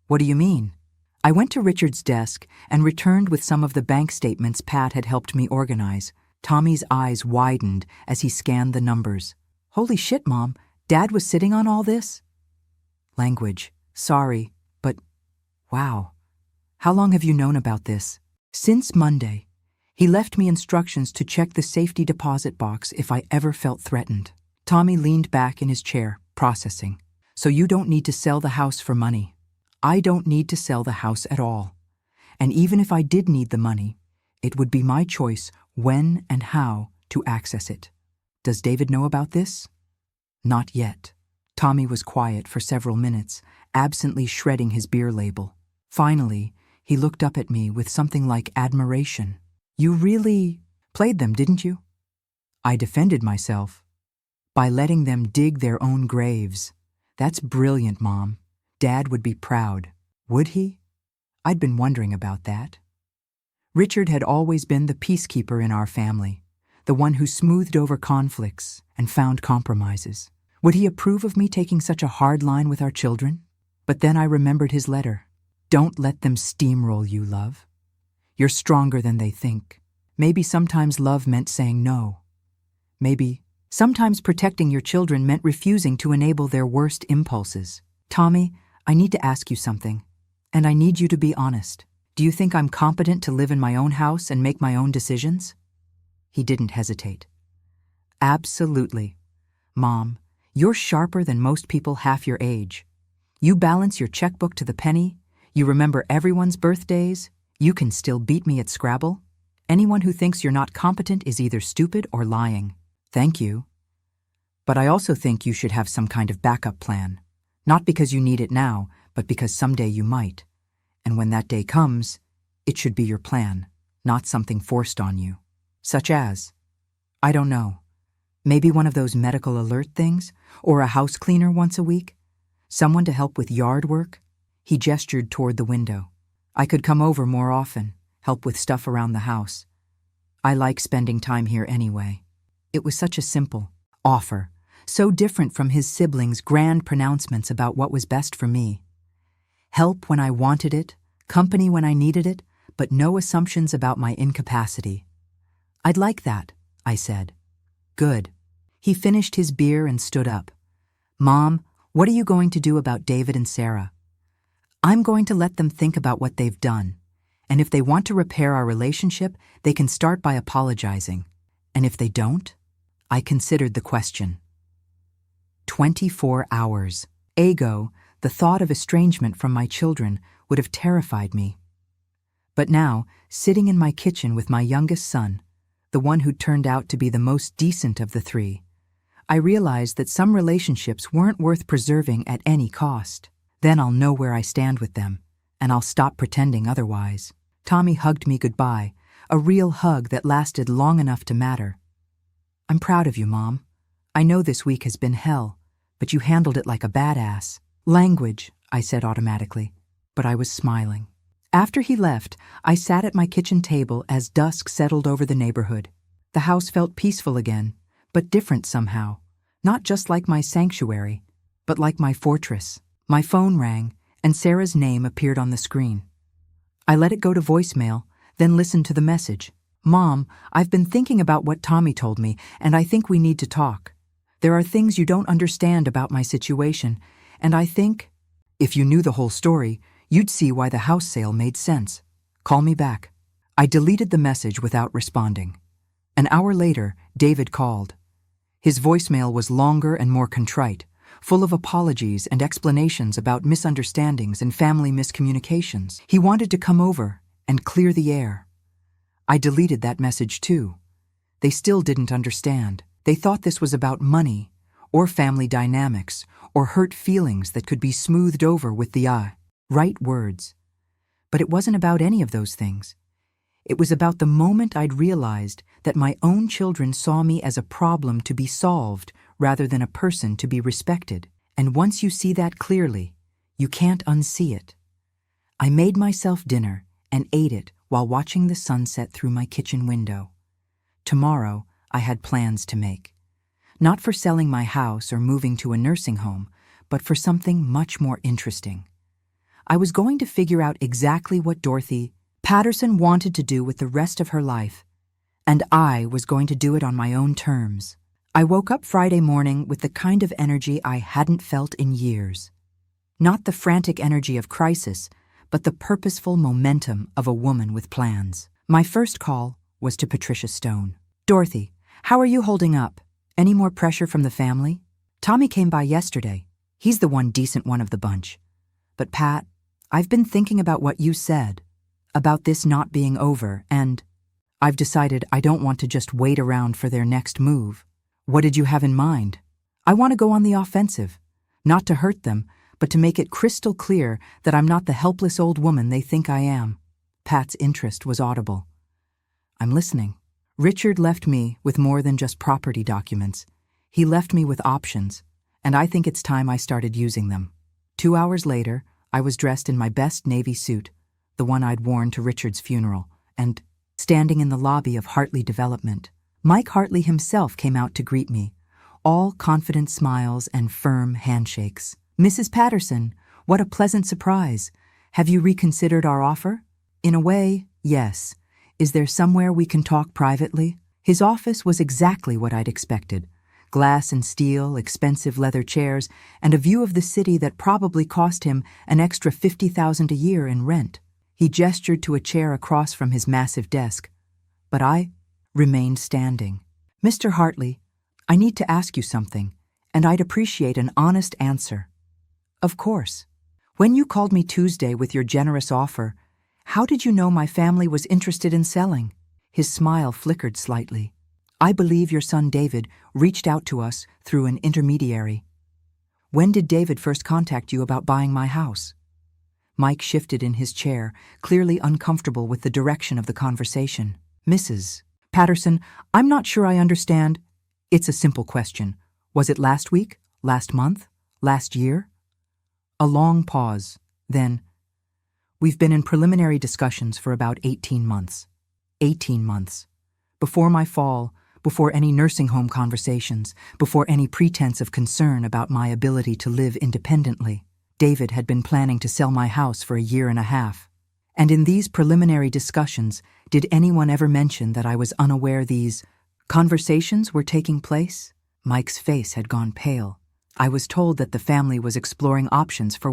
What do you mean? I went to Richard's desk and returned with some of the bank statements Pat had helped me organize. Tommy's eyes widened as he scanned the numbers. Holy shit, Mom, Dad was sitting on all this? Language. Sorry, but wow. How long have you known about this? Since Monday. He left me instructions to check the safety deposit box if I ever felt threatened. Tommy leaned back in his chair, processing. So you don't need to sell the house for money. I don't need to sell the house at all. And even if I did need the money, it would be my choice when and how to access it. Does David know about this? Not yet. Tommy was quiet for several minutes, absently shredding his beer label. Finally, he looked up at me with something like admiration. You really played them, didn't you? I defended myself by letting them dig their own graves. That's brilliant, Mom. Dad would be proud. Would he? I'd been wondering about that. Richard had always been the peacekeeper in our family, the one who smoothed over conflicts and found compromises. Would he approve of me taking such a hard line with our children? But then I remembered his letter. Don't let them steamroll you, love. You're stronger than they think. Maybe sometimes love meant saying no. Maybe sometimes protecting your children meant refusing to enable their worst impulses. Tommy, I need to ask you something. And I need you to be honest. Do you think I'm competent to live in my own house and make my own decisions?" He didn't hesitate. "Absolutely. Mom, you're sharper than most people half your age. You balance your checkbook to the penny, you remember everyone's birthdays, you can still beat me at Scrabble. Anyone who thinks you're not competent is either stupid or lying." "Thank you. But I also think you should have some kind of backup plan. Not because you need it now, but because someday you might. And when that day comes, it should be your plan, not something forced on you. Such as, I don't know, maybe one of those medical alert things, or a house cleaner once a week? Someone to help with yard work?" He gestured toward the window. "I could come over more often, help with stuff around the house. I like spending time here anyway." It was such a simple offer, so different from his siblings' grand pronouncements about what was best for me. Help when I wanted it, company when I needed it, but no assumptions about my incapacity. "I'd like that," I said. "Good." He finished his beer and stood up. "Mom, what are you going to do about David and Sarah?" "I'm going to let them think about what they've done. And if they want to repair our relationship, they can start by apologizing. And if they don't?" I considered the question. 24 hours. Ago, the thought of estrangement from my children would have terrified me. But now, sitting in my kitchen with my youngest son, the one who turned out to be the most decent of the three, I realized that some relationships weren't worth preserving at any cost. Then I'll know where I stand with them, and I'll stop pretending otherwise. Tommy hugged me goodbye, a real hug that lasted long enough to matter. "I'm proud of you, Mom. I know this week has been hell, but you handled it like a badass." "Language," I said automatically, but I was smiling. After he left, I sat at my kitchen table as dusk settled over the neighborhood. The house felt peaceful again, but different somehow. Not just like my sanctuary, but like my fortress. My phone rang, and Sarah's name appeared on the screen. I let it go to voicemail, then listened to the message. "Mom, I've been thinking about what Tommy told me, and I think we need to talk. There are things you don't understand about my situation, and I think, if you knew the whole story, you'd see why the house sale made sense. Call me back." I deleted the message without responding. An hour later, David called. His voicemail was longer and more contrite, full of apologies and explanations about misunderstandings and family miscommunications. He wanted to come over and clear the air. I deleted that message too. They still didn't understand. They thought this was about money, or family dynamics, or hurt feelings that could be smoothed over with the right words. But it wasn't about any of those things. It was about the moment I'd realized that my own children saw me as a problem to be solved rather than a person to be respected. And once you see that clearly, you can't unsee it. I made myself dinner and ate it while watching the sunset through my kitchen window. Tomorrow, I had plans to make. Not for selling my house or moving to a nursing home, but for something much more interesting. I was going to figure out exactly what Dorothy Patterson wanted to do with the rest of her life, and I was going to do it on my own terms. I woke up Friday morning with the kind of energy I hadn't felt in years. Not the frantic energy of crisis, but the purposeful momentum of a woman with plans. My first call was to Patricia Stone. "Dorothy, how are you holding up? Any more pressure from the family? Tommy came by yesterday. He's the one decent one of the bunch. But Pat, I've been thinking about what you said, about this not being over, and I've decided I don't want to just wait around for their next move." "What did you have in mind?" "I want to go on the offensive, not to hurt them, but to make it crystal clear that I'm not the helpless old woman they think I am." Pat's interest was audible. "I'm listening." "Richard left me with more than just property documents. He left me with options, and I think it's time I started using them." 2 hours later, I was dressed in my best navy suit, the one I'd worn to Richard's funeral, and standing in the lobby of Hartley Development. Mike Hartley himself came out to greet me, all confident smiles and firm handshakes. "Mrs. Patterson, what a pleasant surprise. Have you reconsidered our offer?" "In a way, yes. Is there somewhere we can talk privately?" His office was exactly what I'd expected. glass and steel, expensive leather chairs, and a view of the city that probably cost him an extra $50,000 a year in rent. He gestured to a chair across from his massive desk, but I remained standing. "Mr. Hartley, I need to ask you something, and I'd appreciate an honest answer." "Of course. When you called me Tuesday with your generous offer, how did you know my family was interested in selling?" His smile flickered slightly. "I believe your son David reached out to us through an intermediary." "When did David first contact you about buying my house?" Mike shifted in his chair, clearly uncomfortable with the direction of the conversation. "Mrs. Patterson, I'm not sure I understand." "It's a simple question. Was it last week? Last month? Last year?" A long pause. Then, "We've been in preliminary discussions for about 18 months. 18 months. Before my fall, before any nursing home conversations, before any pretense of concern about my ability to live independently, David had been planning to sell my house for a year and a half. And in these preliminary discussions, did anyone ever mention that I was unaware these conversations were taking place?" Mike's face had gone pale. "I was told that the family was exploring options for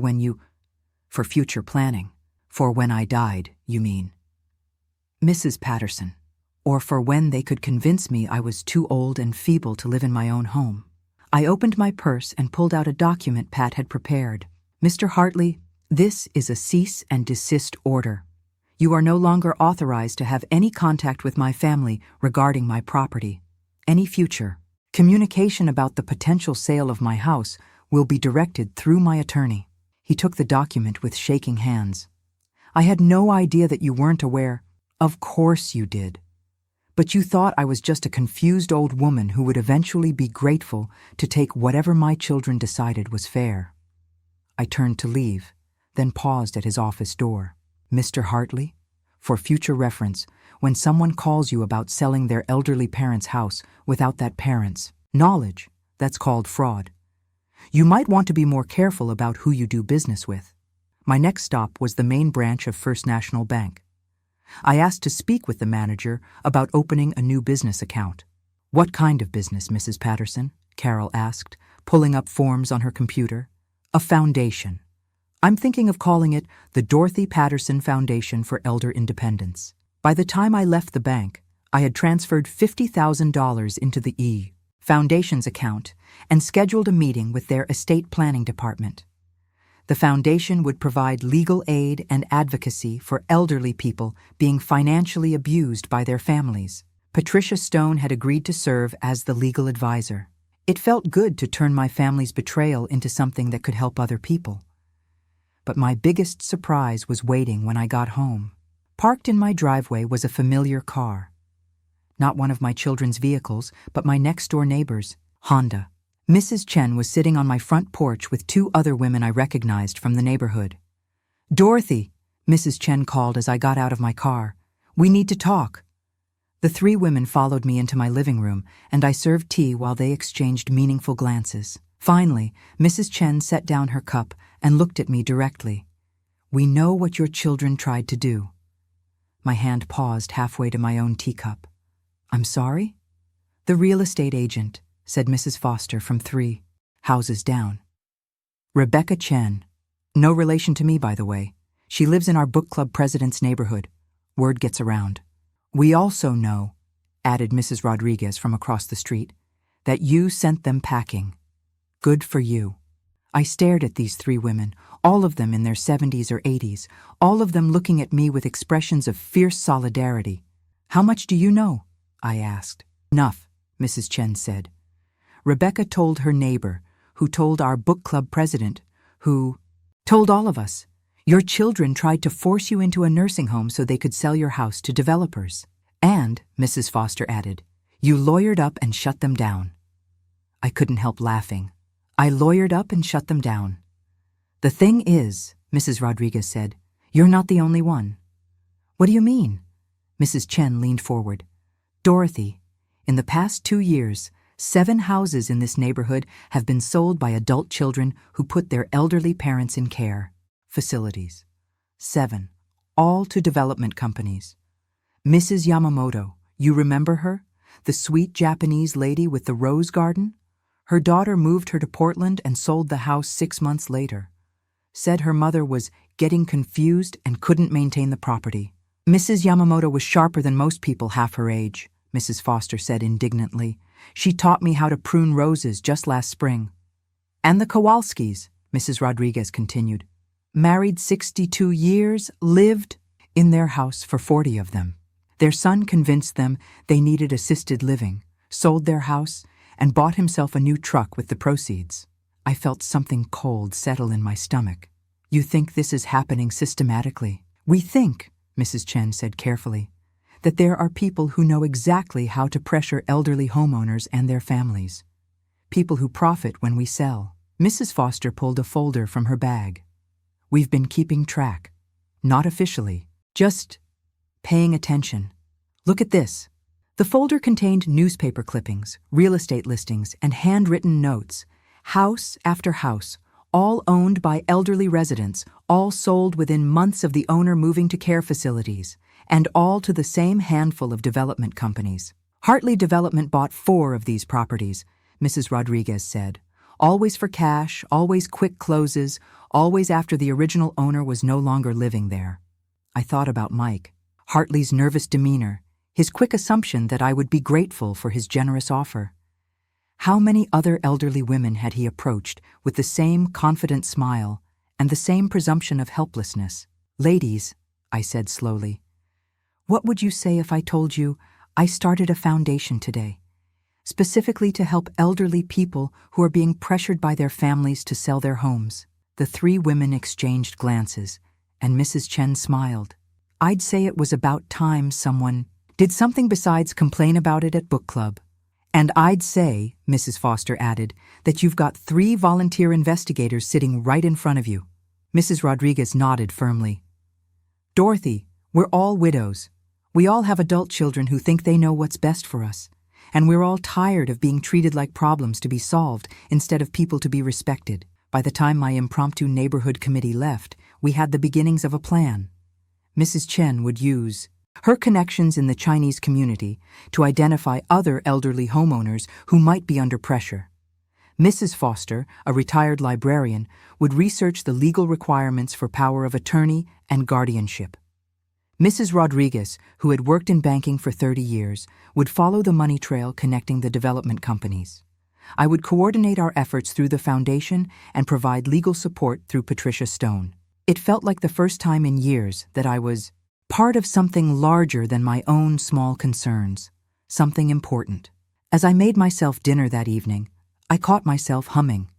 for future planning. For when I died, you mean?" "Mrs. Patterson, or for when they could convince me I was too old and feeble to live in my own home." I opened my purse and pulled out a document Pat had prepared. "Mr. Hartley, this is a cease and desist order. You are no longer authorized to have any contact with my family regarding my property. Any future communication about the potential sale of my house will be directed through my attorney." He took the document with shaking hands. "I had no idea that you weren't aware." "Of course you did. But you thought I was just a confused old woman who would eventually be grateful to take whatever my children decided was fair." I turned to leave, then paused at his office door. "Mr. Hartley, for future reference, when someone calls you about selling their elderly parent's house without that parent's knowledge, that's called fraud. You might want to be more careful about who you do business with." My next stop was the main branch of First National Bank. I asked to speak with the manager about opening a new business account. "What kind of business, Mrs. Patterson?" Carol asked, pulling up forms on her computer. "A foundation. I'm thinking of calling it the Dorothy Patterson Foundation for Elder Independence." By the time I left the bank, I had transferred $50,000 into the Foundation's account and scheduled a meeting with their estate planning department. The foundation would provide legal aid and advocacy for elderly people being financially abused by their families. Patricia Stone had agreed to serve as the legal advisor. It felt good to turn my family's betrayal into something that could help other people. But my biggest surprise was waiting when I got home. Parked in my driveway was a familiar car. Not one of my children's vehicles, but my next-door neighbor's, Honda. Mrs. Chen was sitting on my front porch with two other women I recognized from the neighborhood. "Dorothy," Mrs. Chen called as I got out of my car. "We need to talk." The three women followed me into my living room, and I served tea while they exchanged meaningful glances. Finally, Mrs. Chen set down her cup and looked at me directly. "We know what your children tried to do." My hand paused halfway to my own teacup. "I'm sorry?" "The real estate agent," said Mrs. Foster from 3 houses down. "Rebecca Chen. No relation to me, by the way. She lives in our book club president's neighborhood. Word gets around. We also know," added Mrs. Rodriguez from across the street, "that you sent them packing. Good for you." I stared at these three women, all of them in their 70s or 80s, all of them looking at me with expressions of fierce solidarity. "How much do you know?" I asked. "Enough," Mrs. Chen said. "Rebecca told her neighbor, who told our book club president, who told all of us. Your children tried to force you into a nursing home so they could sell your house to developers. And," Mrs. Foster added, "you lawyered up and shut them down." I couldn't help laughing. I lawyered up and shut them down. "The thing is," Mrs. Rodriguez said, "you're not the only one." "What do you mean?" Mrs. Chen leaned forward. "Dorothy, in the past 2 years, 7 houses in this neighborhood have been sold by adult children who put their elderly parents in care facilities. 7, all to development companies. Mrs. Yamamoto, you remember her? The sweet Japanese lady with the rose garden? Her daughter moved her to Portland and sold the house 6 months later. Said her mother was getting confused and couldn't maintain the property. Mrs. Yamamoto was sharper than most people half her age, Mrs. Foster said indignantly. She taught me how to prune roses just last spring. And the Kowalskis, Mrs. Rodriguez continued. Married 62 years, lived in their house for 40 of them. Their son convinced them they needed assisted living, sold their house, and bought himself a new truck with the proceeds. I felt something cold settle in my stomach. You think this is happening systematically? We think, Mrs. Chen said carefully, that there are people who know exactly how to pressure elderly homeowners and their families. People who profit when we sell. Mrs. Foster pulled a folder from her bag. We've been keeping track. Not officially, just paying attention. Look at this. The folder contained newspaper clippings, real estate listings, and handwritten notes. House after house, all owned by elderly residents, all sold within months of the owner moving to care facilities, and all to the same handful of development companies. Hartley Development bought 4 of these properties, Mrs. Rodriguez said. Always for cash, always quick closes, always after the original owner was no longer living there. I thought about Mike, Hartley's nervous demeanor, his quick assumption that I would be grateful for his generous offer. How many other elderly women had he approached with the same confident smile and the same presumption of helplessness? Ladies, I said slowly, what would you say if I told you I started a foundation today, specifically to help elderly people who are being pressured by their families to sell their homes? The 3 women exchanged glances, and Mrs. Chen smiled. I'd say it was about time someone did something besides complain about it at book club. And I'd say, Mrs. Foster added, that you've got 3 volunteer investigators sitting right in front of you. Mrs. Rodriguez nodded firmly. Dorothy, we're all widows. We all have adult children who think they know what's best for us. And we're all tired of being treated like problems to be solved instead of people to be respected. By the time my impromptu neighborhood committee left, we had the beginnings of a plan. Mrs. Chen would use her connections in the Chinese community to identify other elderly homeowners who might be under pressure. Mrs. Foster, a retired librarian, would research the legal requirements for power of attorney and guardianship. Mrs. Rodriguez, who had worked in banking for 30 years, would follow the money trail connecting the development companies. I would coordinate our efforts through the foundation and provide legal support through Patricia Stone. It felt like the first time in years that I was part of something larger than my own small concerns, something important. As I made myself dinner that evening, I caught myself humming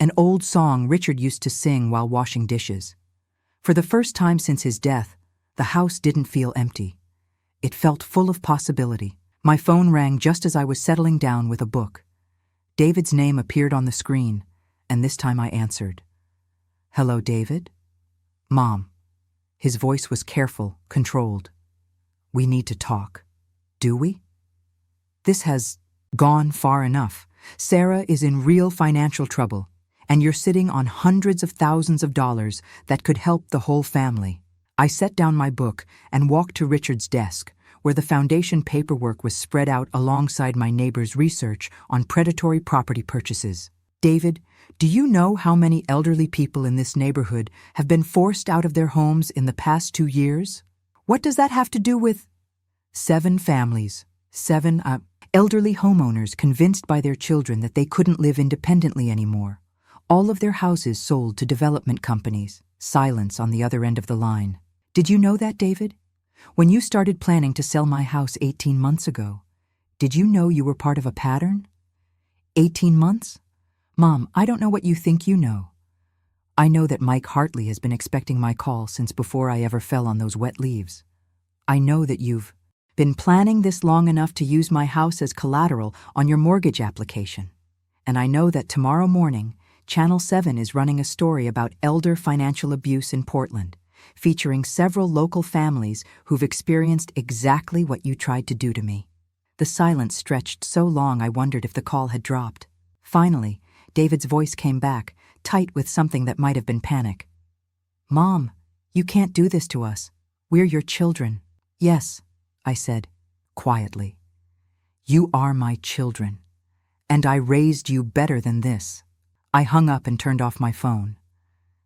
an old song Richard used to sing while washing dishes. For the first time since his death, the house didn't feel empty. It felt full of possibility. My phone rang just as I was settling down with a book. David's name appeared on the screen, and this time I answered. Hello, David? Mom. His voice was careful, controlled. We need to talk. Do we? This has gone far enough. Sarah is in real financial trouble, and you're sitting on hundreds of thousands of dollars that could help the whole family. I set down my book and walked to Richard's desk, where the foundation paperwork was spread out alongside my neighbor's research on predatory property purchases. David, do you know how many elderly people in this neighborhood have been forced out of their homes in the past 2 years? What does that have to do with 7 families, 7 elderly homeowners convinced by their children that they couldn't live independently anymore? All of their houses sold to development companies. Silence on the other end of the line. Did you know that, David? When you started planning to sell my house 18 months ago, did you know you were part of a pattern? 18 months? Mom, I don't know what you think you know. I know that Mike Hartley has been expecting my call since before I ever fell on those wet leaves. I know that you've been planning this long enough to use my house as collateral on your mortgage application. And I know that tomorrow morning, Channel 7 is running a story about elder financial abuse in Portland, featuring several local families who've experienced exactly what you tried to do to me. The silence stretched so long I wondered if the call had dropped. Finally, David's voice came back, tight with something that might have been panic. Mom, you can't do this to us. We're your children. Yes, I said, quietly. You are my children, And I raised you better than this. I hung up and turned off my phone.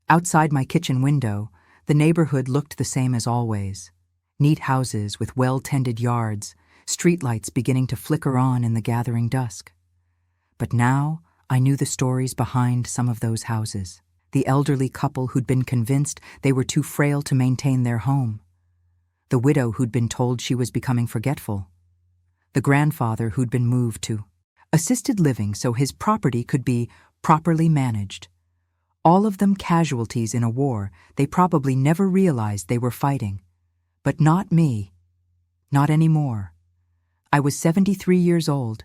Outside my kitchen window, the neighborhood looked the same as always. Neat houses with well-tended yards, streetlights beginning to flicker on in the gathering dusk. But now I knew the stories behind some of those houses. The elderly couple who'd been convinced they were too frail to maintain their home. The widow who'd been told she was becoming forgetful. The grandfather who'd been moved to assisted living so his property could be properly managed. All of them casualties in a war they probably never realized they were fighting. But not me. Not anymore. I was 73 years old.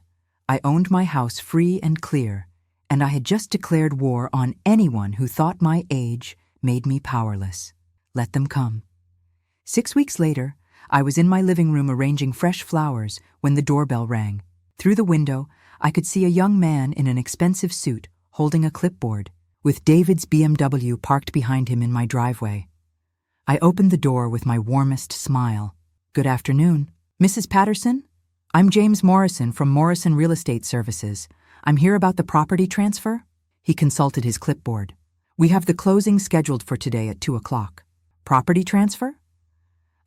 I owned my house free and clear, and I had just declared war on anyone who thought my age made me powerless. Let them come. 6 weeks later, I was in my living room arranging fresh flowers when the doorbell rang. Through the window, I could see a young man in an expensive suit holding a clipboard, with David's BMW parked behind him in my driveway. I opened the door with my warmest smile. "Good afternoon. Mrs. Patterson? I'm James Morrison from Morrison Real Estate Services. I'm here about the property transfer." He consulted his clipboard. "We have the closing scheduled for today at 2 o'clock. Property transfer?"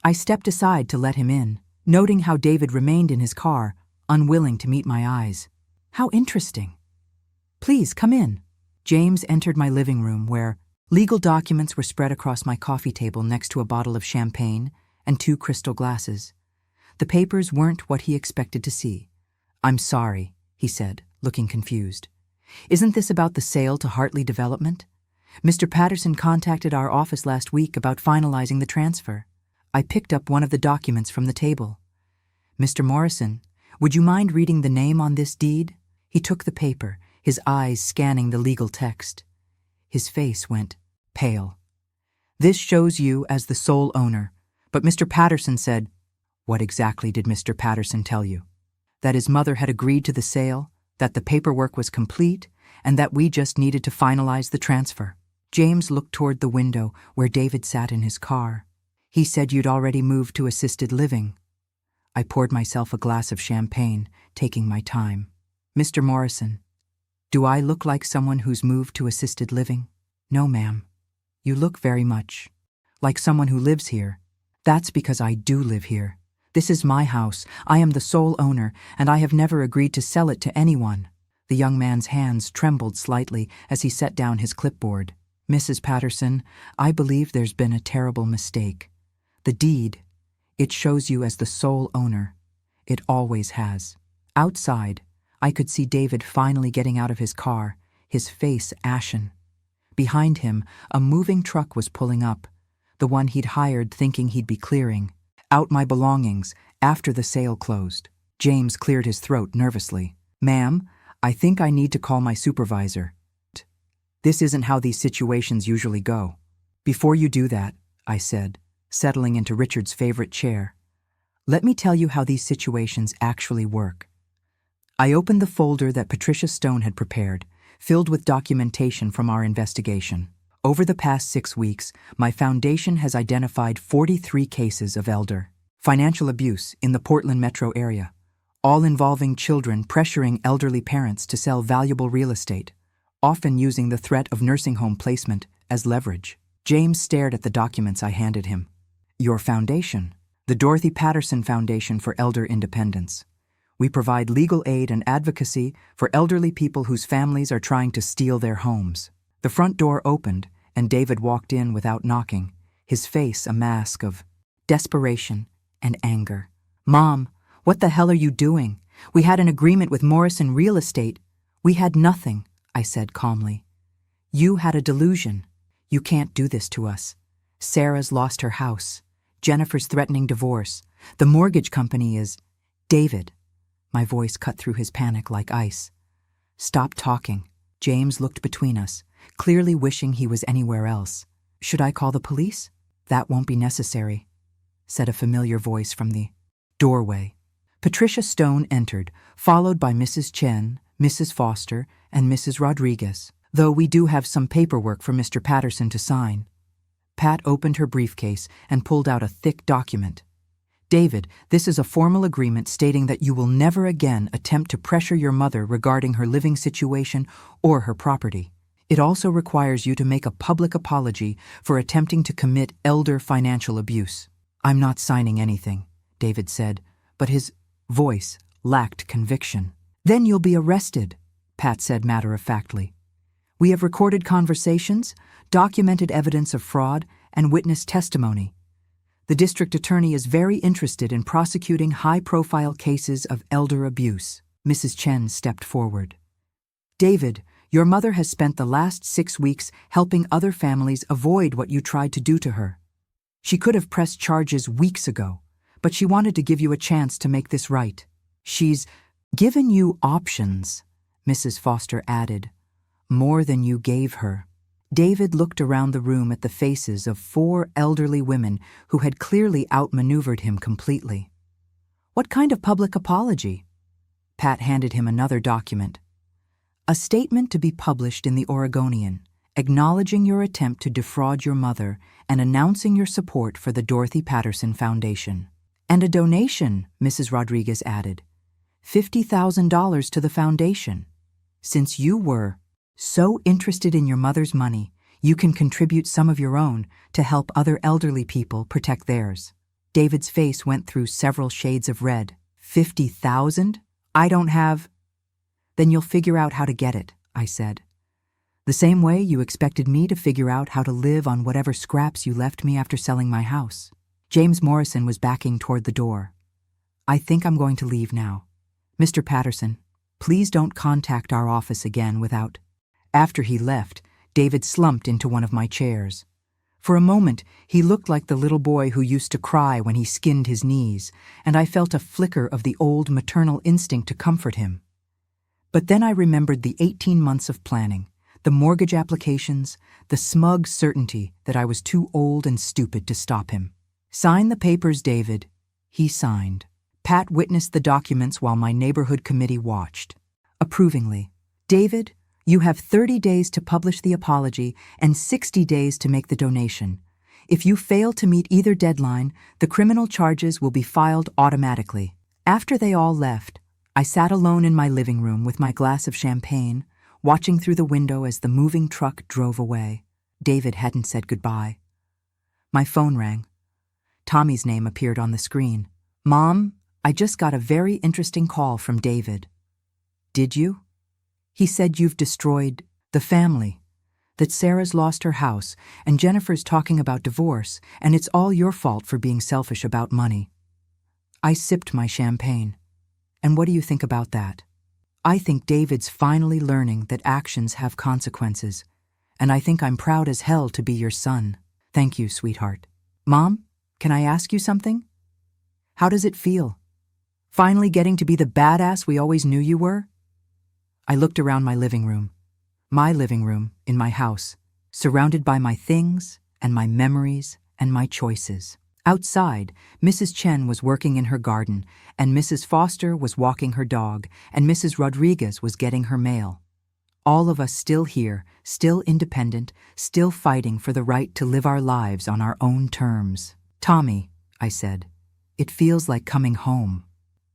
I stepped aside to let him in, noting how David remained in his car, unwilling to meet my eyes. "How interesting. Please come in." James entered my living room where legal documents were spread across my coffee table next to a bottle of champagne and 2 crystal glasses. The papers weren't what he expected to see. "I'm sorry," he said, looking confused. "Isn't this about the sale to Hartley Development? Mr. Patterson contacted our office last week about finalizing the transfer." I picked up one of the documents from the table. "Mr. Morrison, would you mind reading the name on this deed?" He took the paper, his eyes scanning the legal text. His face went pale. "This shows you as the sole owner, but Mr. Patterson said—" "What exactly did Mr. Patterson tell you?" "That his mother had agreed to the sale, that the paperwork was complete, and that we just needed to finalize the transfer." James looked toward the window where David sat in his car. "He said you'd already moved to assisted living." I poured myself a glass of champagne, taking my time. "Mr. Morrison, do I look like someone who's moved to assisted living?" "No, ma'am. You look very much like someone who lives here." "That's because I do live here. This is my house. I am the sole owner, and I have never agreed to sell it to anyone." The young man's hands trembled slightly as he set down his clipboard. "Mrs. Patterson, I believe there's been a terrible mistake. The deed, it shows you as the sole owner. It always has." Outside, I could see David finally getting out of his car, his face ashen. Behind him, a moving truck was pulling up, the one he'd hired thinking he'd be clearing out my belongings after the sale closed. James cleared his throat nervously. "Ma'am, I think I need to call my supervisor. This isn't how these situations usually go." "Before you do that," I said, settling into Richard's favorite chair, "let me tell you how these situations actually work." I opened the folder that Patricia Stone had prepared, filled with documentation from our investigation. Over the past 6 weeks, my foundation has identified 43 cases of elder financial abuse in the Portland metro area, all involving children pressuring elderly parents to sell valuable real estate, often using the threat of nursing home placement as leverage. James stared at the documents I handed him. "Your foundation, the Dorothy Patterson Foundation for Elder Independence. We provide legal aid and advocacy for elderly people whose families are trying to steal their homes." The front door opened, and David walked in without knocking, his face a mask of desperation and anger. "Mom, what the hell are you doing? We had an agreement with Morrison Real Estate." "We had nothing," I said calmly. "You had a delusion. You can't do this to us. Sarah's lost her house. Jennifer's threatening divorce. The mortgage company is—" "David." My voice cut through his panic like ice. "Stop talking." James looked between us, clearly wishing he was anywhere else. "Should I call the police?" "That won't be necessary," said a familiar voice from the doorway. Patricia Stone entered, followed by Mrs. Chen, Mrs. Foster, and Mrs. Rodriguez, though we do have some paperwork for Mr. Patterson to sign. Pat opened her briefcase and pulled out a thick document. David, this is a formal agreement stating that you will never again attempt to pressure your mother regarding her living situation or her property. It also requires you to make a public apology for attempting to commit elder financial abuse. I'm not signing anything, David said, but his voice lacked conviction. Then you'll be arrested, Pat said matter-of-factly. We have recorded conversations, documented evidence of fraud, and witness testimony. The district attorney is very interested in prosecuting high-profile cases of elder abuse. Mrs. Chen stepped forward. David, your mother has spent the last 6 weeks helping other families avoid what you tried to do to her. She could have pressed charges weeks ago, but she wanted to give you a chance to make this right. She's given you options, Mrs. Foster added, more than you gave her. David looked around the room at the faces of 4 elderly women who had clearly outmaneuvered him completely. What kind of public apology? Pat handed him another document. A statement to be published in the Oregonian, acknowledging your attempt to defraud your mother and announcing your support for the Dorothy Patterson Foundation. And a donation, Mrs. Rodriguez added. $50,000 to the foundation. Since you were so interested in your mother's money, you can contribute some of your own to help other elderly people protect theirs. David's face went through several shades of red. 50,000? I don't have. Then you'll figure out how to get it, I said. The same way you expected me to figure out how to live on whatever scraps you left me after selling my house. James Morrison was backing toward the door. I think I'm going to leave now. Mr. Patterson, please don't contact our office again without. After he left, David slumped into one of my chairs. For a moment, he looked like the little boy who used to cry when he skinned his knees, and I felt a flicker of the old maternal instinct to comfort him. But then I remembered the 18 months of planning, the mortgage applications, the smug certainty that I was too old and stupid to stop him. Sign the papers, David. He signed. Pat witnessed the documents while my neighborhood committee watched. Approvingly, David, you have 30 days to publish the apology and 60 days to make the donation. If you fail to meet either deadline, the criminal charges will be filed automatically. After they all left, I sat alone in my living room with my glass of champagne, watching through the window as the moving truck drove away. David hadn't said goodbye. My phone rang. Tommy's name appeared on the screen. Mom, I just got a very interesting call from David. Did you? He said you've destroyed the family, that Sarah's lost her house and Jennifer's talking about divorce, and it's all your fault for being selfish about money. I sipped my champagne. And what do you think about that? I think David's finally learning that actions have consequences, and I think I'm proud as hell to be your son. Thank you, sweetheart. Mom, can I ask you something? How does it feel? Finally getting to be the badass we always knew you were? I looked around my living room in my house, surrounded by my things and my memories and my choices. Outside, Mrs. Chen was working in her garden, and Mrs. Foster was walking her dog, and Mrs. Rodriguez was getting her mail. All of us still here, still independent, still fighting for the right to live our lives on our own terms. Tommy, I said, it feels like coming home.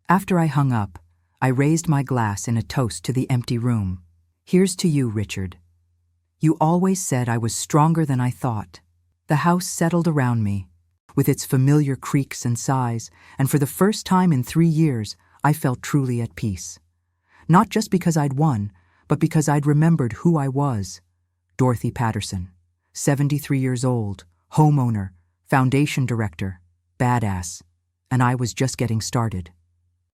After I hung up, I raised my glass in a toast to the empty room. Here's to you, Richard. You always said I was stronger than I thought. The house settled around me, with its familiar creaks and sighs, and for the first time in 3 years, I felt truly at peace. Not just because I'd won, but because I'd remembered who I was. Dorothy Patterson, 73 years old, homeowner, foundation director, badass, and I was just getting started.